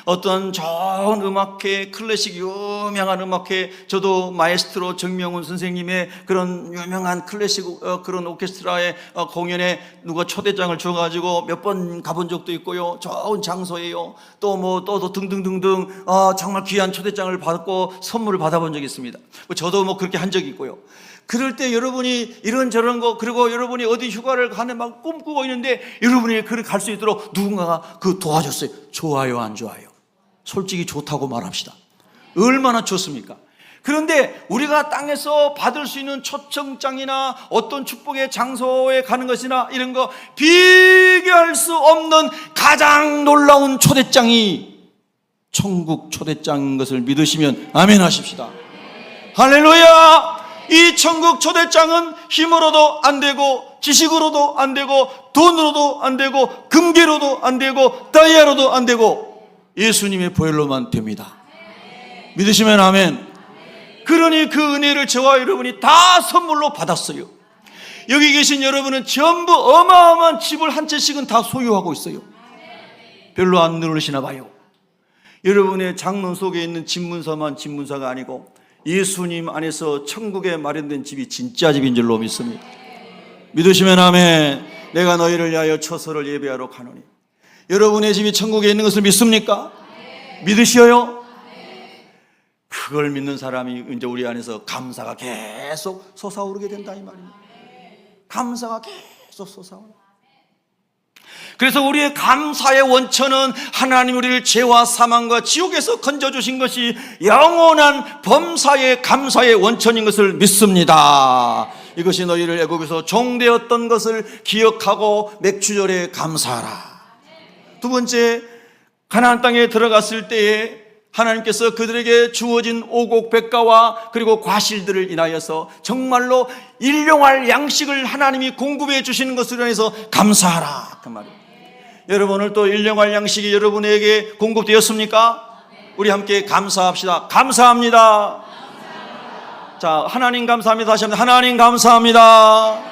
어떤 좋은 음악회, 클래식 유명한 음악회, 저도 마에스트로 정명훈 선생님의 그런 유명한 클래식 그런 오케스트라의 공연에 누가 초대장을 줘가지고 몇 번 가본 적도 있고요. 좋은 장소예요. 또 등등등등 정말 귀한 초대장을 받고 선물을 받아본 적이 있습니다. 저도 그렇게 한 적이 있고요. 그럴 때 여러분이 이런저런 거, 그리고 여러분이 어디 휴가를 가는 막 꿈꾸고 있는데 여러분이 그렇게 갈 수 있도록 누군가가 도와줬어요. 좋아요, 안 좋아요? 솔직히 좋다고 말합시다. 얼마나 좋습니까? 그런데 우리가 땅에서 받을 수 있는 초청장이나 어떤 축복의 장소에 가는 것이나 이런 거 비교할 수 없는 가장 놀라운 초대장이 천국 초대장인 것을 믿으시면 아멘 하십시다. 할렐루야! 이 천국 초대장은 힘으로도 안 되고 지식으로도 안 되고 돈으로도 안 되고 금괴로도 안 되고 다이아로도 안 되고 예수님의 보혈로만 됩니다. 믿으시면 아멘. 그러니 그 은혜를 저와 여러분이 다 선물로 받았어요. 여기 계신 여러분은 전부 어마어마한 집을 한 채씩은 다 소유하고 있어요. 별로 안 누르시나 봐요. 여러분의 장론 속에 있는 집문서만 집문서가 아니고 예수님 안에서 천국에 마련된 집이 진짜 집인 줄로 믿습니다. 믿으시면 아멘. 내가 너희를 위하여 처소를 예배하러 가노니. 여러분의 집이 천국에 있는 것을 믿습니까? 믿으시어요? 그걸 믿는 사람이 이제 우리 안에서 감사가 계속 솟아오르게 된다 이 말입니다. 감사가 계속 솟아오르게. 그래서 우리의 감사의 원천은 하나님 우리를 죄와 사망과 지옥에서 건져주신 것이 영원한 범사의 감사의 원천인 것을 믿습니다. 이것이 너희를 애굽에서 종되었던 것을 기억하고 맥주절에 감사하라. 두 번째, 가나안 땅에 들어갔을 때에 하나님께서 그들에게 주어진 오곡백과와 그리고 과실들을 인하여서 정말로 일용할 양식을 하나님이 공급해 주시는 것을 인해서 감사하라 그 말이에요. 여러분 오늘 또 일용할 양식이 여러분에게 공급되었습니까? 우리 함께 감사합시다. 감사합니다. 자, 하나님 감사합니다. 다시 한번 하나님 감사합니다.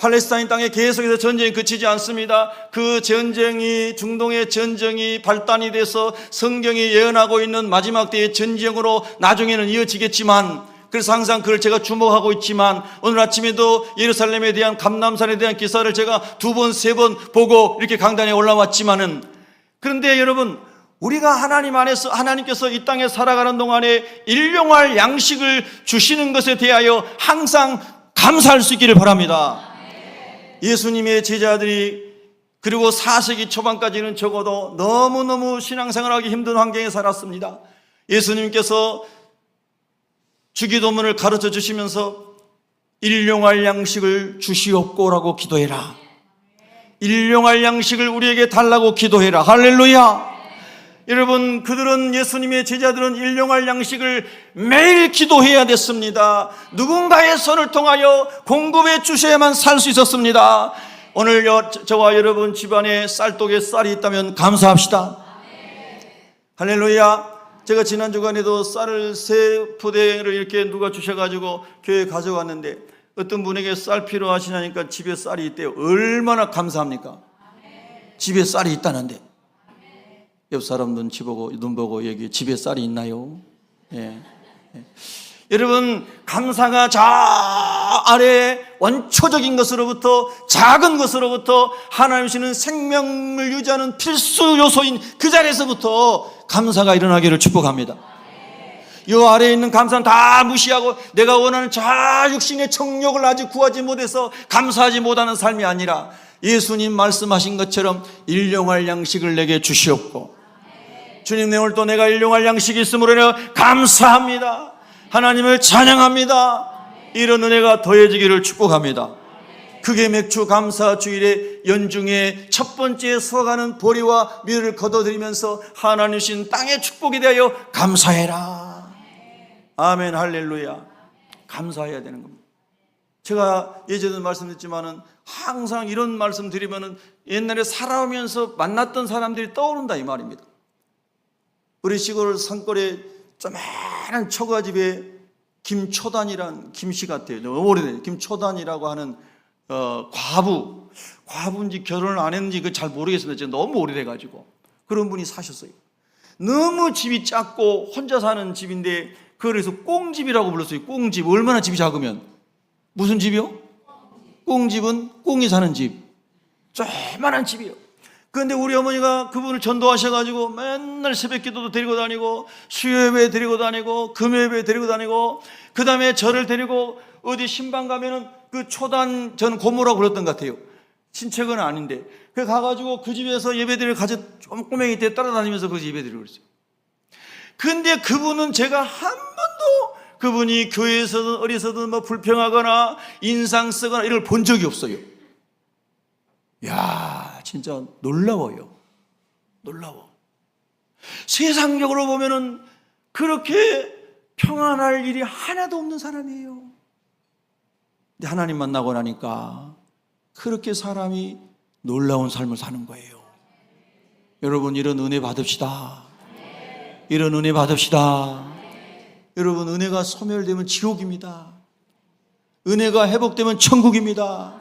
팔레스타인 땅에 계속해서 전쟁이 그치지 않습니다. 그 전쟁이, 중동의 전쟁이 발단이 돼서 성경이 예언하고 있는 마지막 때의 전쟁으로 나중에는 이어지겠지만, 그래서 항상 그걸 제가 주목하고 있지만, 오늘 아침에도 예루살렘에 대한 감람산에 대한 기사를 제가 2번, 3번 보고 이렇게 강단에 올라왔지만은, 그런데 여러분, 우리가 하나님 안에서, 하나님께서 이 땅에 살아가는 동안에 일용할 양식을 주시는 것에 대하여 항상 감사할 수 있기를 바랍니다. 예수님의 제자들이 그리고 4세기 초반까지는 적어도 너무너무 신앙생활하기 힘든 환경에 살았습니다. 예수님께서 주기도문을 가르쳐 주시면서 일용할 양식을 주시옵고라고 기도해라. 일용할 양식을 우리에게 달라고 기도해라. 할렐루야. 여러분, 그들은, 예수님의 제자들은 일용할 양식을 매일 기도해야 됐습니다. 누군가의 손을 통하여 공급해 주셔야만 살 수 있었습니다. 오늘 저와 여러분 집안에 쌀독에 쌀이 있다면 감사합시다. 할렐루야. 제가 지난 주간에도 쌀을 3포대를 이렇게 누가 주셔가지고 교회에 가져왔는데, 어떤 분에게 쌀 필요하시냐니까 집에 쌀이 있대요. 얼마나 감사합니까? 집에 쌀이 있다는데. 옆 사람 눈 보고 여기 집에 쌀이 있나요? 예. 여러분, 감사가 저 아래 원초적인 것으로부터, 작은 것으로부터 하나님 주시는 생명을 유지하는 필수 요소인 그 자리에서부터 감사가 일어나기를 축복합니다. 이 아래에 있는 감사는 다 무시하고 내가 원하는 자육신의 정욕을 아직 구하지 못해서 감사하지 못하는 삶이 아니라, 예수님 말씀하신 것처럼 일용할 양식을 내게 주시옵고, 주님, 내 오늘 또 내가 일용할 양식이 있으므로 감사합니다. 하나님을 찬양합니다. 이런 은혜가 더해지기를 축복합니다. 극의 맥주 감사 주일의 연중에 첫 번째 수확하는 보리와 밀을 거둬들이면서 하나님 주신 땅의 축복에 대하여 감사해라. 아멘, 할렐루야. 감사해야 되는 겁니다. 제가 예전에도 말씀드렸지만은 항상 이런 말씀 드리면은 옛날에 살아오면서 만났던 사람들이 떠오른다 이 말입니다. 우리 시골 산골에 조그마한 처가집에 김초단이란 김씨 같아요. 너무 오래된 김초단이라고 하는 과부인지 결혼을 안 했는지 그 잘 모르겠습니다. 제가 너무 오래돼가지고 그런 분이 사셨어요. 너무 집이 작고 혼자 사는 집인데 그래서 꽁집이라고 불렀어요. 꽁집. 얼마나 집이 작으면 무슨 집이요? 꽁집은 꽁이 사는 집. 조그만한 집이요. 그런데 우리 어머니가 그분을 전도하셔가지고 맨날 새벽 기도도 데리고 다니고 수요예배 데리고 다니고 금요예배 데리고 다니고 그 다음에 저를 데리고 어디 신방 가면은 그 초단, 저는 고모라고 불렀던 것 같아요. 친척은 아닌데. 그 가가지고 그 집에서 예배드리러 좀 꼬맹이 때 따라다니면서 그 예배 드리고 그랬어요. 근데 그분은 제가 한 번도 그분이 교회에서든 어디서든 뭐 불평하거나 인상 쓰거나 이런 걸 본 적이 없어요. 야, 진짜 놀라워요. 놀라워. 세상적으로 보면은 그렇게 평안할 일이 하나도 없는 사람이에요. 근데 하나님 만나고 나니까 그렇게 사람이 놀라운 삶을 사는 거예요. 여러분, 이런 은혜 받읍시다. 이런 은혜 받읍시다. 여러분, 은혜가 소멸되면 지옥입니다. 은혜가 회복되면 천국입니다.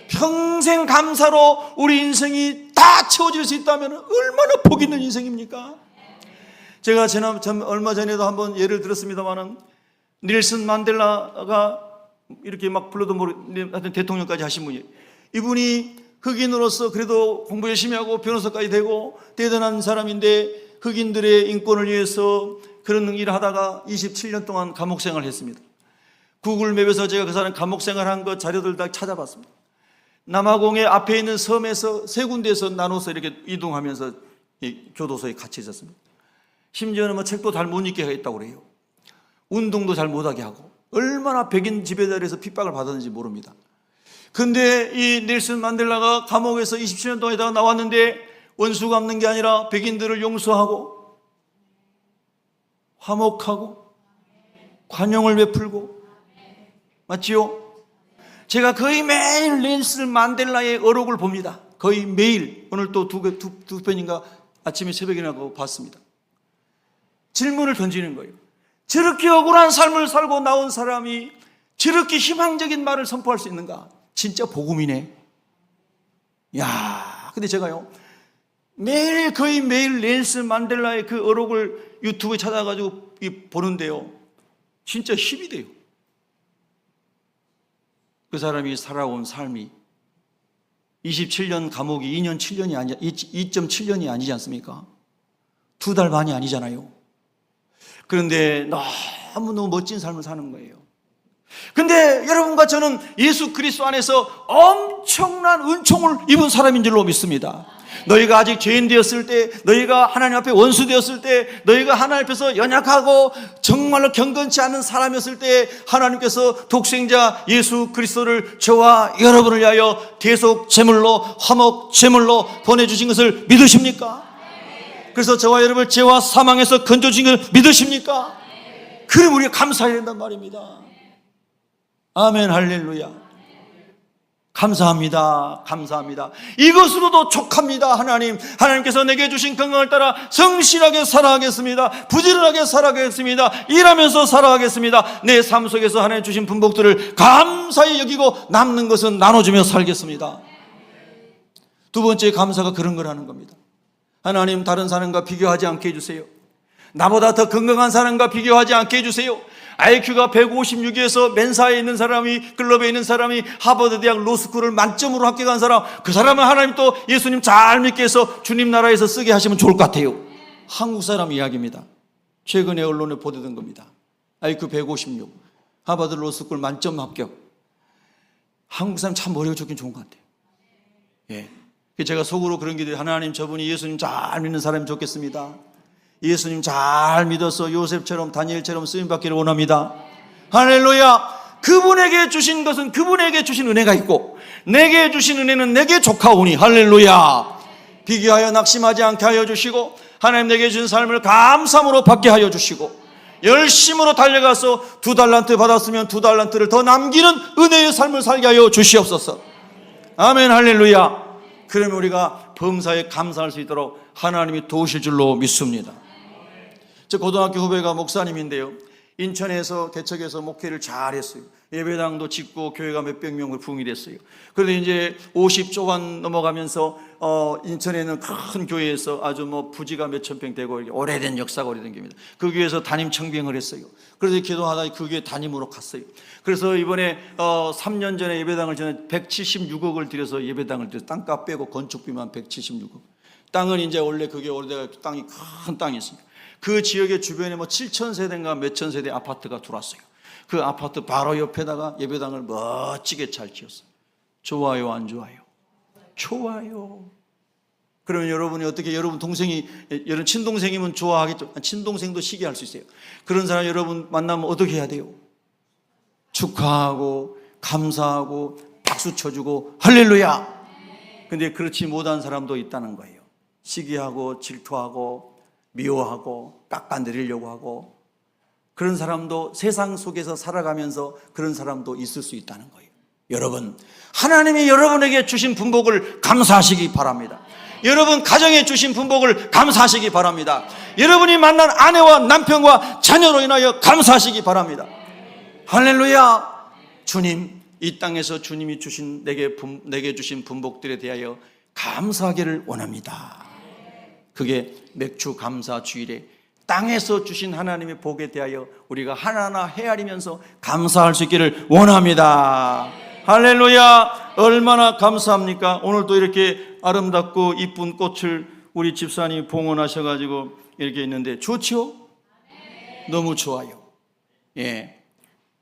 평생 감사로 우리 인생이 다 채워질 수 있다면 얼마나 복 있는 인생입니까? 제가 얼마 전에도 한번 예를 들었습니다마는 닐슨 만델라가 이렇게 막 불러도 하여튼 대통령까지 하신 분이에요. 이분이 흑인으로서 그래도 공부 열심히 하고 변호사까지 되고 대단한 사람인데 흑인들의 인권을 위해서 그런 일을 하다가 27년 동안 감옥 생활을 했습니다. 구글맵에서 제가 그 사람 감옥 생활한 거 자료들 다 찾아봤습니다. 남아공의 앞에 있는 섬에서 세 군데에서 나눠서 이렇게 이동하면서 교도소에 같이 있었습니다. 심지어는 뭐 책도 잘 못 읽게 했다고 그래요. 운동도 잘 못하게 하고 얼마나 백인 지배자에서 핍박을 받았는지 모릅니다. 근데 이 넬슨 만델라가 감옥에서 27년 동안 있다가 나왔는데 원수 갚는 게 아니라 백인들을 용서하고 화목하고 관용을 베풀고, 맞지요? 제가 거의 매일 넬슨 만델라의 어록을 봅니다. 거의 매일. 오늘 또 두 편인가 아침에 새벽에 나가고 봤습니다. 질문을 던지는 거예요. 저렇게 억울한 삶을 살고 나온 사람이 저렇게 희망적인 말을 선포할 수 있는가? 진짜 복음이네. 야, 근데 제가요, 거의 매일 넬슨 만델라의 그 어록을 유튜브에 찾아가지고 보는데요, 진짜 힘이 돼요. 그 사람이 살아온 삶이 27년 감옥이 2.7년이 아니지 않습니까? 2달 반이 아니잖아요. 그런데 너무너무 멋진 삶을 사는 거예요. 근데 여러분과 저는 예수 그리스도 안에서 엄청난 은총을 입은 사람인 줄로 믿습니다. 너희가 아직 죄인 되었을 때, 너희가 하나님 앞에 원수 되었을 때, 너희가 하나님 앞에서 연약하고 정말로 경건치 않은 사람이었을 때 하나님께서 독생자 예수 그리스도를 저와 여러분을 위하여 대속 제물로, 화목 제물로 보내주신 것을 믿으십니까? 그래서 저와 여러분을 죄와 사망에서 건져주신 것을 믿으십니까? 그럼 우리가 감사해야 된단 말입니다. 아멘, 할렐루야. 감사합니다. 감사합니다. 이것으로도 족합니다. 하나님께서 내게 주신 건강을 따라 성실하게 살아가겠습니다. 부지런하게 살아가겠습니다. 일하면서 살아가겠습니다. 내 삶 속에서 하나님 주신 분복들을 감사히 여기고 남는 것은 나눠주며 살겠습니다. 두 번째 감사가 그런 거라는 겁니다. 하나님, 다른 사람과 비교하지 않게 해주세요. 나보다 더 건강한 사람과 비교하지 않게 해주세요. IQ가 156에서 멘사에 있는 사람이, 클럽에 있는 사람이 하버드 대학 로스쿨을 만점으로 합격한 사람, 그 사람은 하나님 또 예수님 잘 믿게 해서 주님 나라에서 쓰게 하시면 좋을 것 같아요. 한국 사람 이야기입니다. 최근에 언론에 보도된 겁니다. IQ 156, 하버드 로스쿨 만점 합격. 한국 사람 참 머리가 좋긴 좋은 것 같아요. 예. 제가 속으로 그런 기도해요. 하나님, 저분이 예수님 잘 믿는 사람이 좋겠습니다. 예수님 잘 믿어서 요셉처럼 다니엘처럼 쓰임받기를 원합니다. 할렐루야. 그분에게 주신 것은 그분에게 주신 은혜가 있고, 내게 주신 은혜는 내게 족하오니. 할렐루야. 비교하여 낙심하지 않게 하여 주시고, 하나님 내게 주신 삶을 감사함으로 받게 하여 주시고, 열심으로 달려가서 2달란트 받았으면 2달란트를 더 남기는 은혜의 삶을 살게 하여 주시옵소서. 아멘. 할렐루야. 그러면 우리가 범사에 감사할 수 있도록 하나님이 도우실 줄로 믿습니다. 저 고등학교 후배가 목사님인데요, 인천에서 개척해서 목회를 잘했어요. 예배당도 짓고 교회가 몇백 명을 부흥이 됐어요. 그런데 이제 50조간 넘어가면서 인천에는 큰 교회에서 아주 부지가 몇천 평 되고 오래된 역사가 오래된 교회입니다. 그 교회에서 담임 청빙을 했어요. 그래서 기도하다 그 교회 담임으로 갔어요. 그래서 이번에 3년 전에 예배당을 전에 176억을 들여서 예배당을 들여서 땅값 빼고 건축비만 176억. 땅은 이제 원래 그게 오래돼서 땅이 큰 땅이 있습니다. 그 지역의 주변에 7,000세대인가 몇천 세대 아파트가 들어왔어요. 그 아파트 바로 옆에다가 예배당을 멋지게 잘 지었어요. 좋아요, 안 좋아요? 좋아요. 그러면 여러분이 어떻게, 여러분 동생이, 여러분 친동생이면 좋아하겠죠. 친동생도 시기할 수 있어요. 그런 사람 여러분 만나면 어떻게 해야 돼요? 축하하고 감사하고 박수 쳐주고 할렐루야. 근데 그렇지 못한 사람도 있다는 거예요. 시기하고 질투하고 미워하고 깎아내리려고 하고, 그런 사람도 세상 속에서 살아가면서 그런 사람도 있을 수 있다는 거예요. 여러분, 하나님이 여러분에게 주신 분복을 감사하시기 바랍니다. 여러분 가정에 주신 분복을 감사하시기 바랍니다. 여러분이 만난 아내와 남편과 자녀로 인하여 감사하시기 바랍니다. 할렐루야. 주님, 이 땅에서 주님이 주신 내게 주신 분복들에 대하여 감사하기를 원합니다. 그게 맥주 감사 주일에 땅에서 주신 하나님의 복에 대하여 우리가 하나하나 헤아리면서 감사할 수 있기를 원합니다. 할렐루야. 얼마나 감사합니까? 오늘도 이렇게 아름답고 이쁜 꽃을 우리 집사님이 봉헌하셔가지고 이렇게 있는데 좋죠? 너무 좋아요. 예,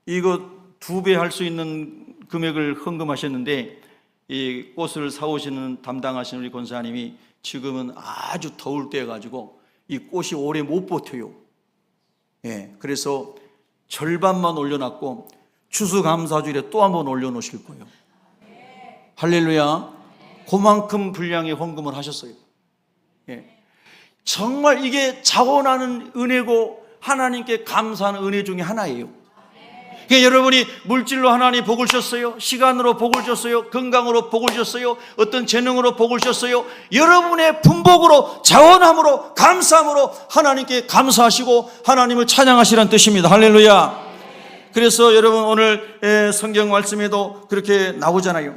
이거 2배 할 수 있는 금액을 헌금하셨는데, 이 꽃을 사오시는 담당하시는 우리 권사님이 지금은 아주 더울 때 가지고 이 꽃이 오래 못 버텨요. 예, 그래서 절반만 올려놨고 추수감사주일에 또 한번 올려놓으실 거예요. 할렐루야. 그만큼 분량의 헌금을 하셨어요. 예, 정말 이게 자원하는 은혜고 하나님께 감사하는 은혜 중에 하나예요. 그러니까 여러분이 물질로 하나님 복을 주셨어요. 시간으로 복을 주셨어요. 건강으로 복을 주셨어요. 어떤 재능으로 복을 주셨어요. 여러분의 분복으로, 자원함으로, 감사함으로 하나님께 감사하시고 하나님을 찬양하시라는 뜻입니다. 할렐루야. 그래서 여러분 오늘 성경 말씀에도 그렇게 나오잖아요.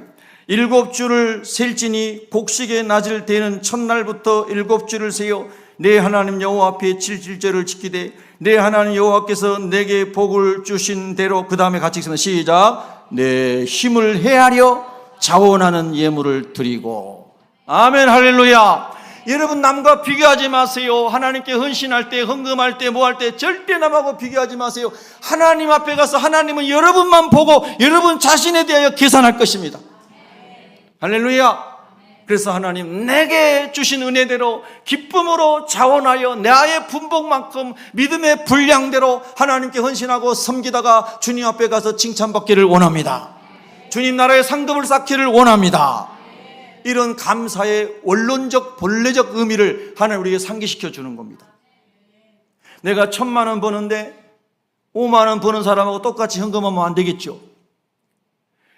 7주를 셀지니 곡식의 낮을 대는 첫날부터 7주를 세요 내 하나님 여호와 앞에 7일절을 지키되 내 하나님 여호와께서 내게 복을 주신 대로, 그 다음에 같이 읽습니다. 시작. 내 힘을 헤아려 자원하는 예물을 드리고. 아멘. 할렐루야. 여러분 남과 비교하지 마세요. 하나님께 헌신할 때, 헌금할 때, 뭐 할 때 절대 남하고 비교하지 마세요. 하나님 앞에 가서 하나님은 여러분만 보고 여러분 자신에 대하여 계산할 것입니다. 할렐루야. 그래서 하나님 내게 주신 은혜대로 기쁨으로 자원하여 나의 분복만큼 믿음의 분량대로 하나님께 헌신하고 섬기다가 주님 앞에 가서 칭찬받기를 원합니다. 주님 나라의 상급을 쌓기를 원합니다. 이런 감사의 원론적 본래적 의미를 하나님 우리에게 상기시켜 주는 겁니다. 내가 1,000만 원 버는데 5만 원 버는 사람하고 똑같이 헌금하면 안 되겠죠.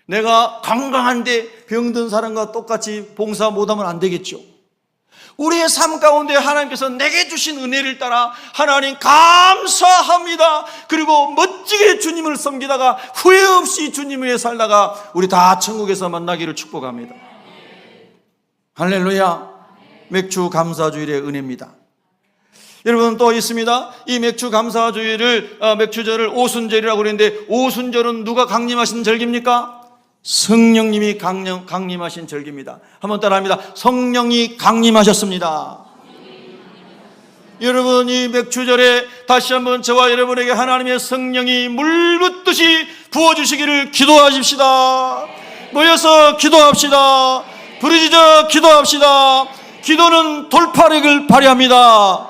내가 건강한데 병든 사람과 똑같이 봉사 못하면 안 되겠죠. 우리의 삶 가운데 하나님께서 내게 주신 은혜를 따라 하나님 감사합니다. 그리고 멋지게 주님을 섬기다가 후회 없이 주님 위해 살다가 우리 다 천국에서 만나기를 축복합니다. 할렐루야. 맥주 감사주일의 은혜입니다. 여러분 또 있습니다. 이 맥주 감사주일을 맥주절을 오순절이라고 그러는데, 오순절은 누가 강림하신 절기입니까? 성령님이 강림하신 절기입니다. 한번 따라합니다. 성령이 강림하셨습니다. 여러분 이 맥주절에 다시 한번 저와 여러분에게 하나님의 성령이 물붓듯이 부어주시기를 기도하십시다. 모여서 기도합시다. 부르짖어 기도합시다. 기도는 돌파력을 발휘합니다.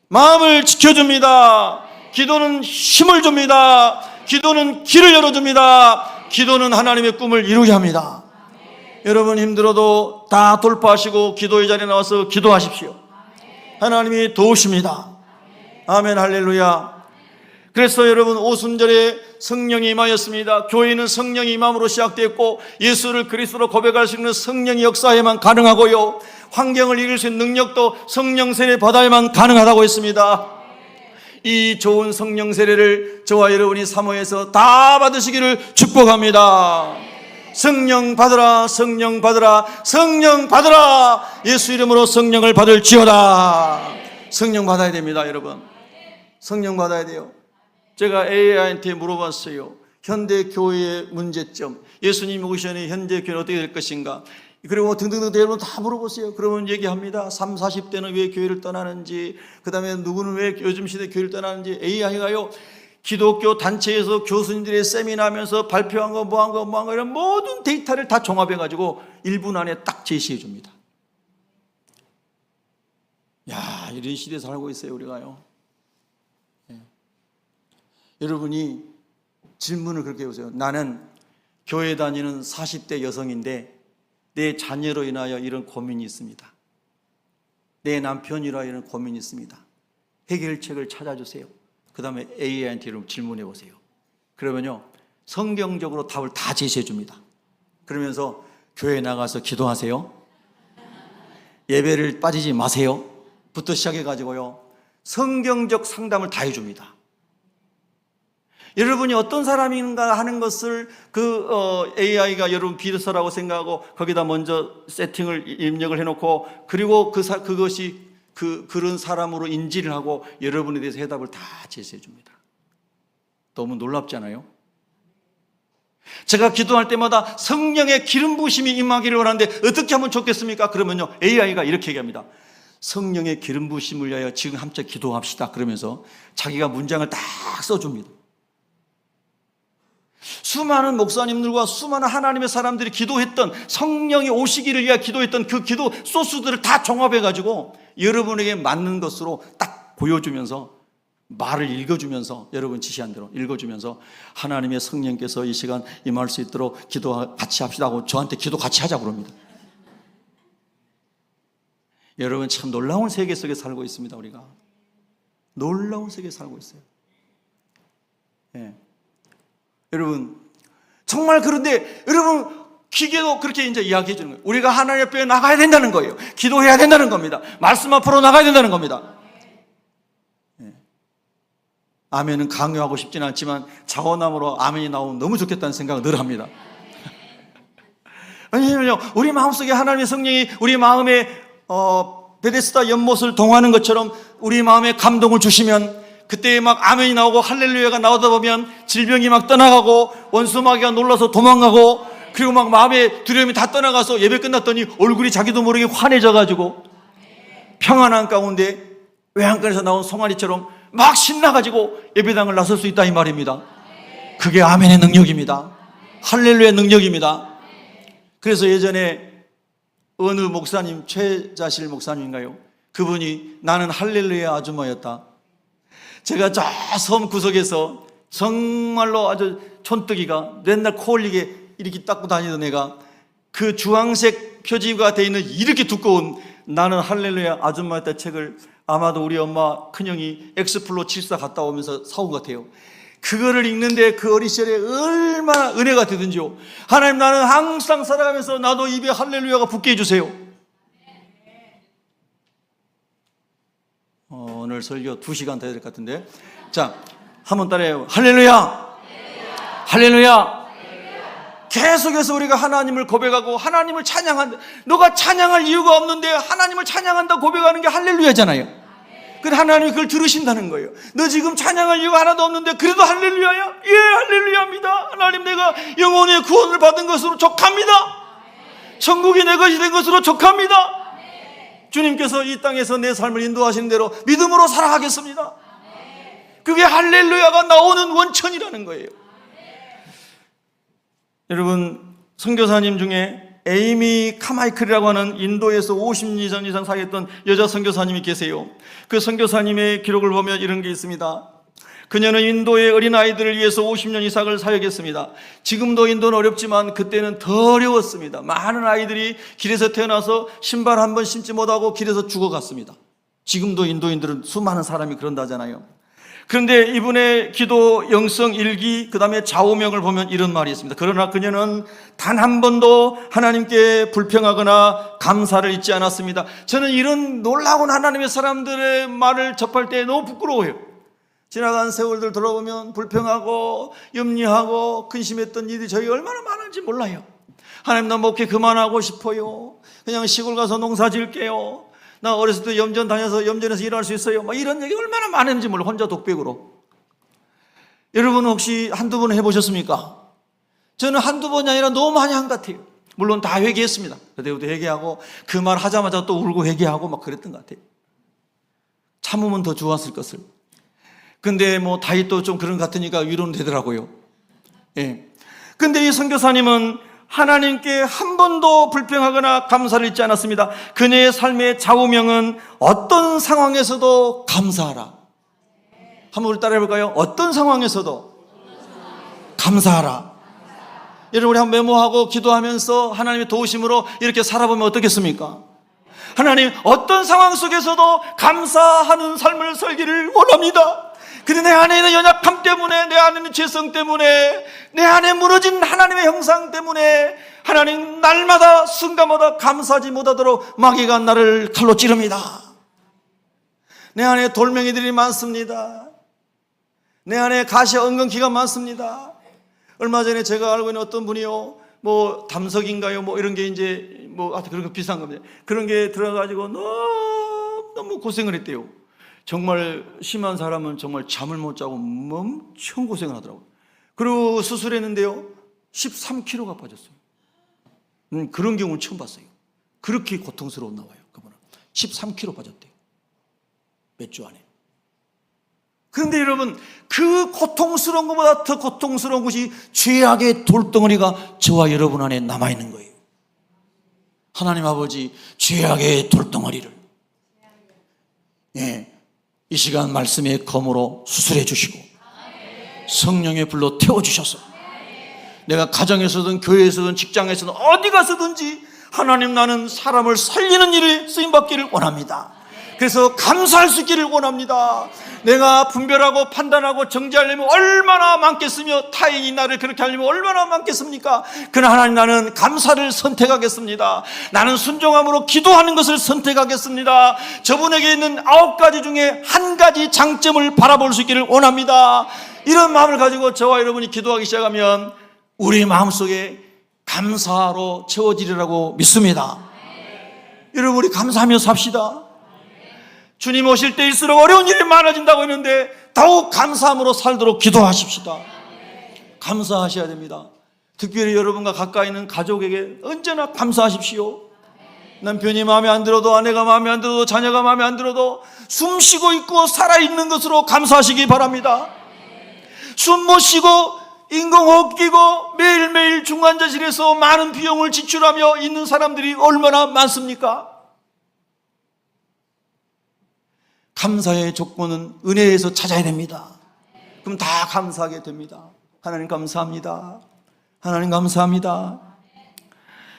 마음을 지켜줍니다. 기도는 힘을 줍니다. 기도는 길을 열어줍니다. 기도는 하나님의 꿈을 이루게 합니다. 여러분 힘들어도 다 돌파하시고 기도의 자리에 나와서 기도하십시오. 하나님이 도우십니다. 아멘, 할렐루야. 그래서 여러분 오순절에 성령이 임하였습니다. 교회는 성령이 임함으로 시작되었고 예수를 그리스도로 고백할 수 있는 성령의 역사에만 가능하고요, 환경을 이길 수 있는 능력도 성령 세례 받아야만 가능하다고 했습니다. 이 좋은 성령 세례를 저와 여러분이 사모해서 다 받으시기를 축복합니다. 성령 받으라, 성령 받으라, 성령 받으라. 예수 이름으로 성령을 받을지어다. 성령 받아야 됩니다. 여러분, 성령 받아야 돼요. 제가 AI한테 물어봤어요. 현대 교회의 문제점, 예수님이 오시니 현대 교회는 어떻게 될 것인가, 그리고 등등등 여러분 다 물어보세요. 그러면 얘기합니다. 30, 40대는 왜 교회를 떠나는지, 그 다음에 누구는 왜 요즘 시대 교회를 떠나는지. AI가요, 기독교 단체에서 교수님들이 세미나하면서 발표한 거 뭐한 거 이런 모든 데이터를 다 종합해가지고 1분 안에 딱 제시해 줍니다. 야, 이런 시대에 살고 있어요 우리가요. 여러분이 질문을 그렇게 해보세요. 나는 교회 다니는 40대 여성인데 내 자녀로 인하여 이런 고민이 있습니다. 내 남편이라 이런 고민이 있습니다. 해결책을 찾아주세요. 그 다음에 AI한테 질문해 보세요. 그러면요, 성경적으로 답을 다 제시해 줍니다. 그러면서 교회에 나가서 기도하세요, 예배를 빠지지 마세요 부터 시작해 가지고요, 성경적 상담을 다 해줍니다. 여러분이 어떤 사람인가 하는 것을 AI가 여러분 비서라고 생각하고 거기다 먼저 세팅을 입력을 해놓고, 그리고 그것이 그런 사람으로 인지를 하고 여러분에 대해서 해답을 다 제시해 줍니다. 너무 놀랍잖아요. 제가 기도할 때마다 성령의 기름 부으심이 임하기를 원하는데 어떻게 하면 좋겠습니까? 그러면요, AI가 이렇게 얘기합니다. 성령의 기름 부으심을 위하여 지금 함께 기도합시다. 그러면서 자기가 문장을 딱 써줍니다. 수많은 목사님들과 수많은 하나님의 사람들이 기도했던, 성령이 오시기를 위해 기도했던 그 기도 소스들을 다 종합해가지고 여러분에게 맞는 것으로 딱 보여주면서, 말을 읽어주면서, 여러분 지시한 대로 읽어주면서 하나님의 성령께서 이 시간 임할 수 있도록 기도 같이 합시다 하고 저한테 기도 같이 하자고 그럽니다. 여러분 참 놀라운 세계 속에 살고 있습니다. 우리가 놀라운 세계에 살고 있어요. 예. 여러분 정말, 그런데 여러분 기계도 그렇게 이제 이야기해 주는 거예요. 우리가 하나님 앞에 나가야 된다는 거예요. 기도해야 된다는 겁니다. 말씀 앞으로 나가야 된다는 겁니다. 네. 아멘은 강요하고 싶지는 않지만 자원함으로 아멘이 나오면 너무 좋겠다는 생각을 늘 합니다. 왜냐하면요, 우리 마음속에 하나님의 성령이 우리 마음에 베데스다 연못을 동하는 것처럼 우리 마음에 감동을 주시면, 그때 막 아멘이 나오고 할렐루야가 나오다 보면 질병이 막 떠나가고 원수마귀가 놀라서 도망가고, 그리고 막 마음의 두려움이 다 떠나가서 예배 끝났더니 얼굴이 자기도 모르게 환해져가지고 평안한 가운데 외양간에서 나온 송아리처럼 막 신나가지고 예배당을 나설 수 있다 이 말입니다. 그게 아멘의 능력입니다. 할렐루야의 능력입니다. 그래서 예전에 어느 목사님, 최자실 목사님인가요? 그분이 나는 할렐루야 아줌마였다. 제가 저 섬 구석에서 정말로 아주 촌뜨기가 맨날 코 흘리게 이렇게 닦고 다니던 애가 그 주황색 표지가 되어 있는 이렇게 두꺼운 나는 할렐루야 아줌마였다 책을 아마도 우리 엄마 큰형이 엑스플로 74 갔다 오면서 사온 것 같아요. 그거를 읽는데 그 어린 시절에 얼마나 은혜가 되든지요. 하나님, 나는 항상 살아가면서 나도 입에 할렐루야가 붙게 해주세요. 오늘 설교 2시간 돼야 될 것 같은데, 자, 한번 따라해요. 할렐루야, 할렐루야. 계속해서 우리가 하나님을 고백하고 하나님을 찬양한다. 너가 찬양할 이유가 없는데 하나님을 찬양한다 고백하는 게 할렐루야잖아요. 근데 하나님이 그걸 들으신다는 거예요. 너 지금 찬양할 이유가 하나도 없는데 그래도 할렐루야야? 예, 할렐루야입니다. 하나님, 내가 영혼의 구원을 받은 것으로 족합니다. 천국이 내 것이 된 것으로 족합니다. 주님께서 이 땅에서 내 삶을 인도하시는 대로 믿음으로 살아가겠습니다. 그게 할렐루야가 나오는 원천이라는 거예요. 여러분, 선교사님 중에 에이미 카마이클이라고 하는 인도에서 50년 이상 사역했던 여자 선교사님이 계세요. 그 선교사님의 기록을 보면 이런 게 있습니다. 그녀는 인도의 어린아이들을 위해서 50년 이상을 사역했습니다. 지금도 인도는 어렵지만 그때는 더 어려웠습니다. 많은 아이들이 길에서 태어나서 신발 한 번 신지 못하고 길에서 죽어갔습니다. 지금도 인도인들은 수많은 사람이 그런다잖아요. 그런데 이분의 기도 영성 일기, 그 다음에 좌우명을 보면 이런 말이 있습니다. 그러나 그녀는 단 한 번도 하나님께 불평하거나 감사를 잊지 않았습니다. 저는 이런 놀라운 하나님의 사람들의 말을 접할 때 너무 부끄러워요. 지나간 세월들 돌아보면 불평하고 염려하고 근심했던 일이 저희 얼마나 많은지 몰라요. 하나님, 나 목회 그만하고 싶어요. 그냥 시골 가서 농사 지을게요. 나 어렸을 때 염전 다녀서 염전에서 일할 수 있어요. 이런 얘기 얼마나 많은지 몰라. 혼자 독백으로. 여러분 혹시 한두 번 해보셨습니까? 저는 한두 번이 아니라 너무 많이 한 것 같아요. 물론 다 회개했습니다. 그때부터 회개하고 그 말 하자마자 또 울고 회개하고 막 그랬던 것 같아요. 참으면 더 좋았을 것을. 근데 다윗도 좀 그런 것 같으니까 위로는 되더라고요. 예. 근데 이 선교사님은 하나님께 한 번도 불평하거나 감사를 잊지 않았습니다. 그녀의 삶의 좌우명은 어떤 상황에서도 감사하라. 한번 우리 따라 해볼까요? 어떤 상황에서도 감사하라. 여러분, 우리 한번 메모하고 기도하면서 하나님의 도우심으로 이렇게 살아보면 어떻겠습니까? 하나님, 어떤 상황 속에서도 감사하는 삶을 살기를 원합니다. 근데 내 안에 있는 연약함 때문에, 내 안에 있는 죄성 때문에, 내 안에 무너진 하나님의 형상 때문에 하나님, 날마다 순간마다 감사하지 못하도록 마귀가 나를 칼로 찌릅니다. 내 안에 돌멩이들이 많습니다. 내 안에 가시와 은근키가 많습니다. 얼마 전에 제가 알고 있는 어떤 분이요, 담석인가요? 이런 게 이제 그런 거 비싼 겁니다. 그런 게 들어가지고 너무 고생을 했대요. 정말 심한 사람은 정말 잠을 못 자고 엄청 고생을 하더라고요. 그리고 수술했는데요, 13kg가 빠졌어요. 그런 경우는 처음 봤어요. 그렇게 고통스러운 나와요. 그분은 13kg 빠졌대요. 몇 주 안에. 그런데 여러분, 그 고통스러운 것보다 더 고통스러운 것이 죄악의 돌덩어리가 저와 여러분 안에 남아있는 거예요. 하나님 아버지, 죄악의 돌덩어리를 이 시간 말씀의 검으로 수술해 주시고 성령의 불로 태워주셔서 내가 가정에서든 교회에서든 직장에서든 어디 가서든지 하나님, 나는 사람을 살리는 일에 쓰임받기를 원합니다. 그래서 감사할 수 있기를 원합니다. 내가 분별하고 판단하고 정죄하려면 얼마나 많겠으며 타인이 나를 그렇게 하려면 얼마나 많겠습니까? 그러나 하나님, 나는 감사를 선택하겠습니다. 나는 순종함으로 기도하는 것을 선택하겠습니다. 저분에게 있는 9가지 중에 한 가지 장점을 바라볼 수 있기를 원합니다. 이런 마음을 가지고 저와 여러분이 기도하기 시작하면 우리 마음속에 감사로 채워지리라고 믿습니다. 여러분, 우리 감사하며 삽시다. 주님 오실 때일수록 어려운 일이 많아진다고 했는데 더욱 감사함으로 살도록 기도하십시다. 감사하셔야 됩니다. 특별히 여러분과 가까이 있는 가족에게 언제나 감사하십시오. 남편이 마음에 안 들어도, 아내가 마음에 안 들어도, 자녀가 마음에 안 들어도 숨 쉬고 있고 살아있는 것으로 감사하시기 바랍니다. 숨 못 쉬고 인공호흡 끼고 매일매일 중환자실에서 많은 비용을 지출하며 있는 사람들이 얼마나 많습니까? 감사의 조건은 은혜에서 찾아야 됩니다. 그럼 다 감사하게 됩니다. 하나님 감사합니다. 하나님 감사합니다.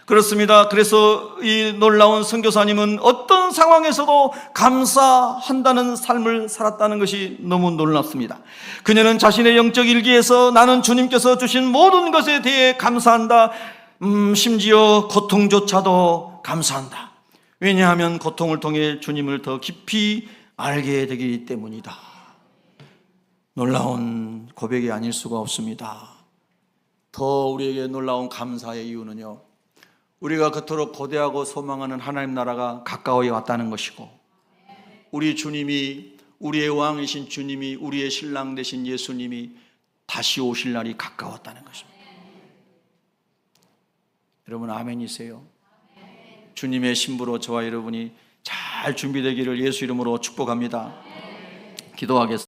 그렇습니다. 그래서 이 놀라운 선교사님은 어떤 상황에서도 감사한다는 삶을 살았다는 것이 너무 놀랍습니다. 그녀는 자신의 영적 일기에서 나는 주님께서 주신 모든 것에 대해 감사한다. 심지어 고통조차도 감사한다. 왜냐하면 고통을 통해 주님을 더 깊이 알게 되기 때문이다. 놀라운 고백이 아닐 수가 없습니다. 더 우리에게 놀라운 감사의 이유는요, 우리가 그토록 고대하고 소망하는 하나님 나라가 가까워 왔다는 것이고, 우리 주님이, 우리의 왕이신 주님이, 우리의 신랑 되신 예수님이 다시 오실 날이 가까웠다는 것입니다. 여러분 아멘이세요? 주님의 신부로 저와 여러분이 잘 준비되기를 예수 이름으로 축복합니다. 기도하겠습니다.